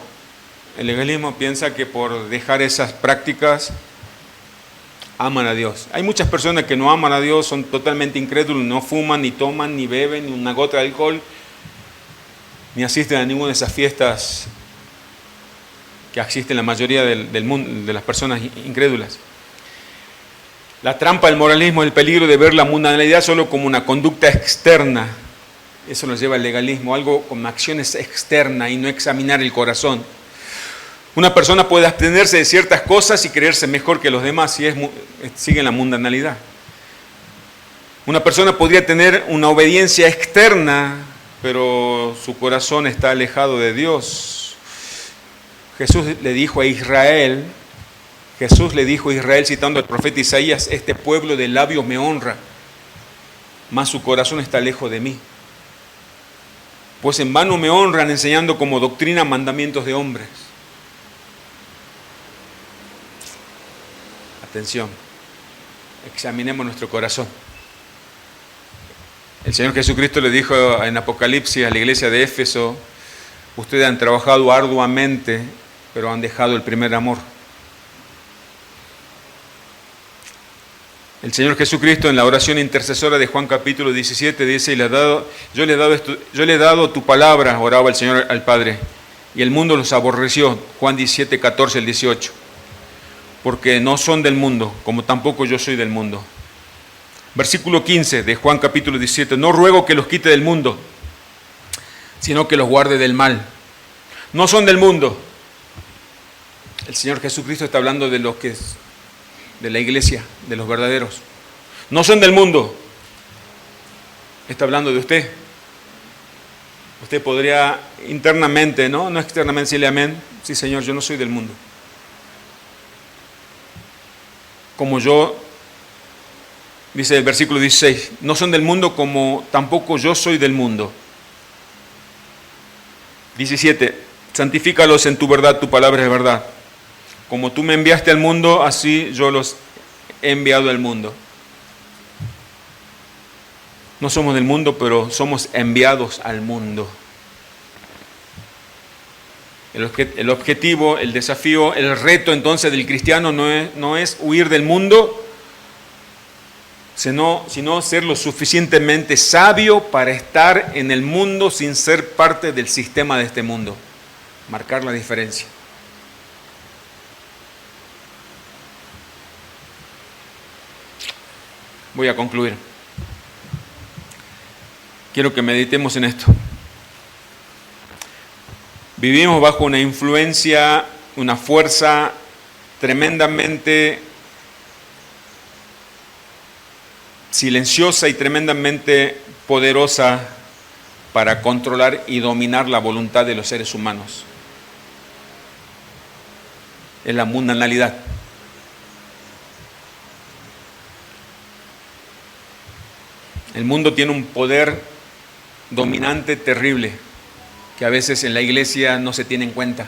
el legalismo piensa que por dejar esas prácticas aman a Dios. Hay muchas personas que no aman a Dios, son totalmente incrédulos, no fuman, ni toman, ni beben, ni una gota de alcohol, ni asisten a ninguna de esas fiestas que existen en la mayoría del mundo, de las personas incrédulas. La trampa del moralismo es el peligro de ver la mundanalidad solo como una conducta externa. Eso nos lleva al legalismo, algo con acciones externas y no examinar el corazón. Una persona puede abstenerse de ciertas cosas y creerse mejor que los demás si sigue en la mundanalidad. Una persona podría tener una obediencia externa, pero su corazón está alejado de Dios. Jesús le dijo a Israel, citando al profeta Isaías: este pueblo de labios me honra, mas su corazón está lejos de mí. Pues en vano me honran enseñando como doctrina mandamientos de hombres. Atención, examinemos nuestro corazón. El Señor Jesucristo le dijo en Apocalipsis a la iglesia de Éfeso: ustedes han trabajado arduamente, pero han dejado el primer amor. El Señor Jesucristo en la oración intercesora de Juan capítulo 17 dice: yo le he dado tu palabra, oraba el Señor al Padre, y el mundo los aborreció. Juan 17, 14 al 18. Porque no son del mundo, como tampoco yo soy del mundo. Versículo 15 de Juan capítulo 17. No ruego que los quite del mundo, sino que los guarde del mal. No son del mundo. El Señor Jesucristo está hablando de los que de la iglesia, de los verdaderos. No son del mundo. Está hablando de usted. Usted podría internamente, no externamente, decirle amén. Sí, Señor, yo no soy del mundo. Como yo, dice el versículo 16, no son del mundo como tampoco yo soy del mundo. 17, santifícalos en tu verdad, tu palabra es verdad. Como tú me enviaste al mundo, así yo los he enviado al mundo. No somos del mundo, pero somos enviados al mundo. El objetivo, el desafío, el reto entonces del cristiano no es huir del mundo, sino ser lo suficientemente sabio para estar en el mundo sin ser parte del sistema de este mundo. Marcar la diferencia. Voy a concluir. Quiero que meditemos en esto. Vivimos bajo una influencia, una fuerza tremendamente silenciosa y tremendamente poderosa para controlar y dominar la voluntad de los seres humanos. Es la mundanalidad. El mundo tiene un poder dominante terrible que a veces en la iglesia no se tiene en cuenta.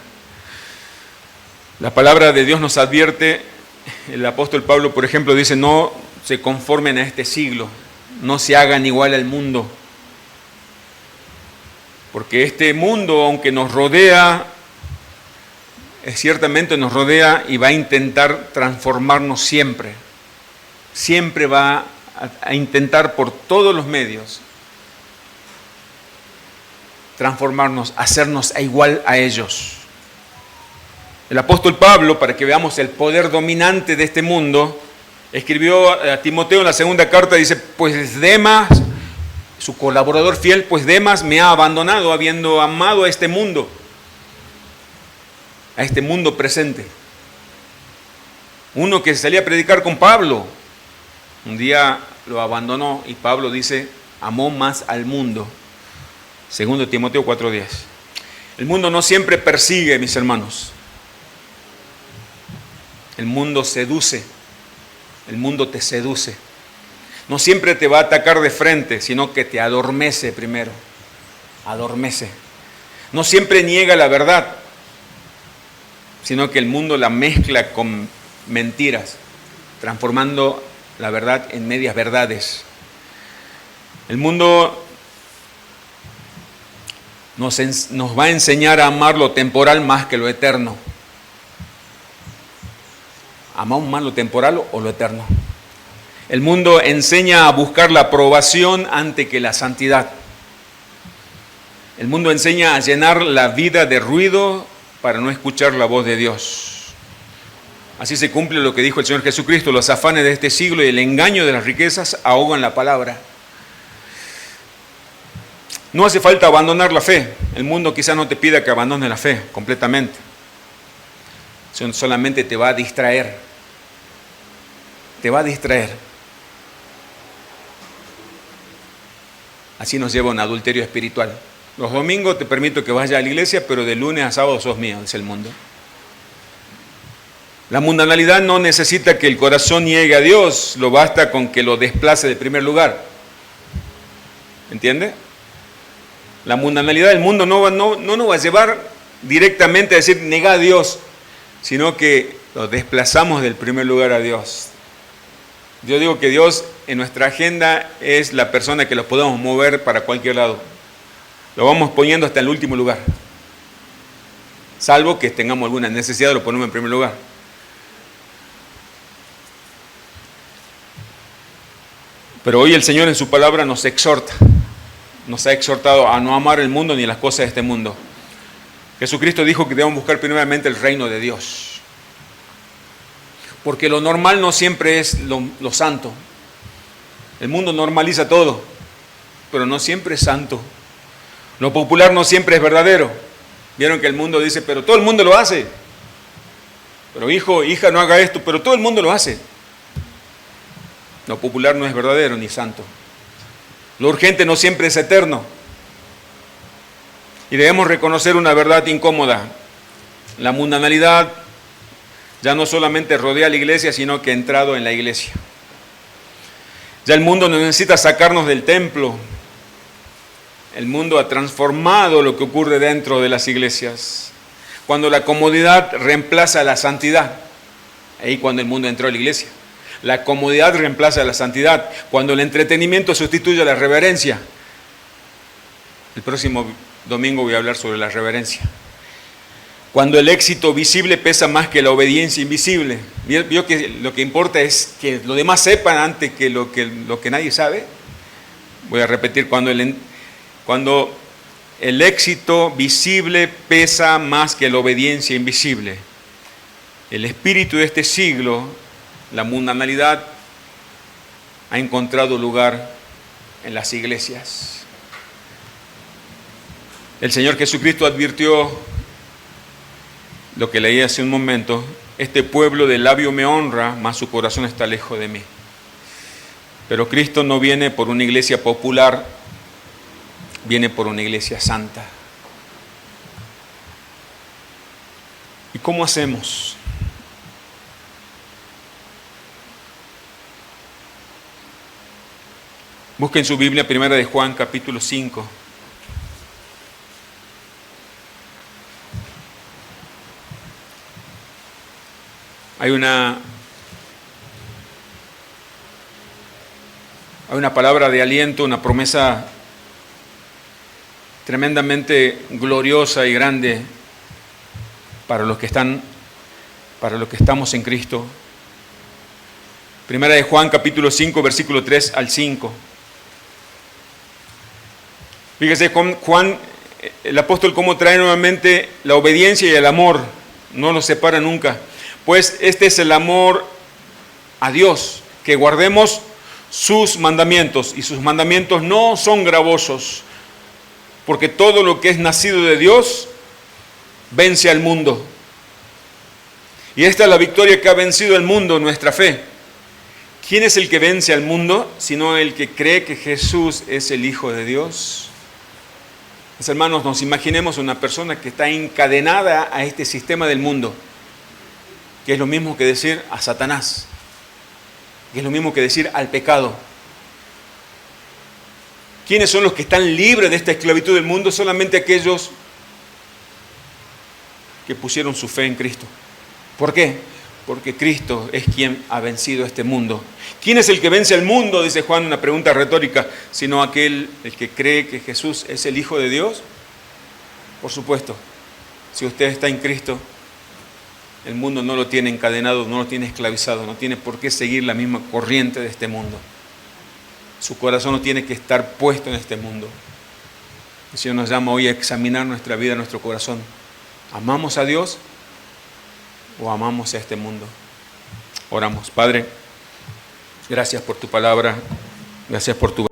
La palabra de Dios nos advierte, el apóstol Pablo, por ejemplo, dice, no se conformen a este siglo, no se hagan igual al mundo. Porque este mundo, aunque nos rodea, ciertamente nos rodea y va a intentar transformarnos siempre. Siempre va a intentar por todos los medios transformarnos, hacernos igual a ellos. El apóstol Pablo, para que veamos el poder dominante de este mundo, escribió a Timoteo en la segunda carta, dice, pues Demas, su colaborador fiel, pues Demas me ha abandonado habiendo amado a este mundo presente. Uno que salía a predicar con Pablo, un día lo abandonó y Pablo dice, amó más al mundo. Segundo Timoteo 4:10. El mundo no siempre persigue, mis hermanos. El mundo seduce. El mundo te seduce. No siempre te va a atacar de frente, sino que te adormece primero. Adormece. No siempre niega la verdad, sino que el mundo la mezcla con mentiras, transformando la verdad en medias verdades. El mundo nos va a enseñar a amar lo temporal más que lo eterno. ¿Amamos más lo temporal o lo eterno? El mundo enseña a buscar la aprobación antes que la santidad. El mundo enseña a llenar la vida de ruido para no escuchar la voz de Dios. Así se cumple lo que dijo el Señor Jesucristo: los afanes de este siglo y el engaño de las riquezas ahogan la palabra. No hace falta abandonar la fe. El mundo quizás no te pida que abandones la fe completamente. Solamente te va a distraer. Te va a distraer. Así nos lleva a un adulterio espiritual. Los domingos te permito que vayas a la iglesia, pero de lunes a sábado sos mío, dice el mundo. La mundanalidad no necesita que el corazón niegue a Dios, lo basta con que lo desplace de primer lugar. ¿Entiende? La mundanalidad del mundo no nos va a llevar directamente a decir nega a Dios, sino que lo desplazamos del primer lugar a Dios. Yo digo que Dios en nuestra agenda es la persona que lo podemos mover para cualquier lado. Lo vamos poniendo hasta el último lugar. Salvo que tengamos alguna necesidad, lo ponemos en primer lugar. Pero hoy el Señor en su palabra nos exhorta. Nos ha exhortado a no amar el mundo ni las cosas de este mundo. Jesucristo dijo que debemos buscar primeramente el reino de Dios. Porque lo normal no siempre es lo santo. El mundo normaliza todo, pero no siempre es santo. Lo popular no siempre es verdadero. Vieron que el mundo dice, pero todo el mundo lo hace. Pero hijo, hija, no haga esto, pero todo el mundo lo hace. Lo popular no es verdadero ni santo. Lo urgente no siempre es eterno. Y debemos reconocer una verdad incómoda. La mundanalidad ya no solamente rodea a la iglesia, sino que ha entrado en la iglesia. Ya el mundo no necesita sacarnos del templo. El mundo ha transformado lo que ocurre dentro de las iglesias. Cuando la comodidad reemplaza la santidad, ahí cuando el mundo entró a la iglesia. La comodidad reemplaza la santidad, cuando el entretenimiento sustituye a la reverencia. El próximo domingo voy a hablar sobre la reverencia. Cuando el éxito visible pesa más que la obediencia invisible. ¿Vio que lo que importa es que los demás sepan antes que lo que nadie sabe? Voy a repetir, cuando el éxito visible pesa más que la obediencia invisible. El espíritu de este siglo, la mundanalidad, ha encontrado lugar en las iglesias. El Señor Jesucristo advirtió lo que leí hace un momento: este pueblo de labio me honra, mas su corazón está lejos de mí. Pero Cristo no viene por una iglesia popular, viene por una iglesia santa. ¿Y cómo hacemos? Busquen su Biblia, 1 de Juan, capítulo 5. Hay una palabra de aliento, una promesa tremendamente gloriosa y grande para los que estamos en Cristo. 1 de Juan, capítulo 5, versículo 3 al 5. Fíjese, Juan, el apóstol, cómo trae nuevamente la obediencia y el amor, no los separa nunca. Pues este es el amor a Dios, que guardemos sus mandamientos, y sus mandamientos no son gravosos, porque todo lo que es nacido de Dios vence al mundo. Y esta es la victoria que ha vencido el mundo, nuestra fe. ¿Quién es el que vence al mundo, sino el que cree que Jesús es el Hijo de Dios? Mis hermanos, nos imaginemos una persona que está encadenada a este sistema del mundo, que es lo mismo que decir a Satanás, que es lo mismo que decir al pecado. ¿Quiénes son los que están libres de esta esclavitud del mundo? Solamente aquellos que pusieron su fe en Cristo. ¿Por qué? Porque Cristo es quien ha vencido este mundo. ¿Quién es el que vence al mundo? Dice Juan, una pregunta retórica, sino el que cree que Jesús es el Hijo de Dios. Por supuesto, si usted está en Cristo, el mundo no lo tiene encadenado, no lo tiene esclavizado, no tiene por qué seguir la misma corriente de este mundo. Su corazón no tiene que estar puesto en este mundo. El Señor nos llama hoy a examinar nuestra vida, nuestro corazón. ¿Amamos a Dios o amamos a este mundo? Oramos. Padre, gracias por tu palabra, gracias por tu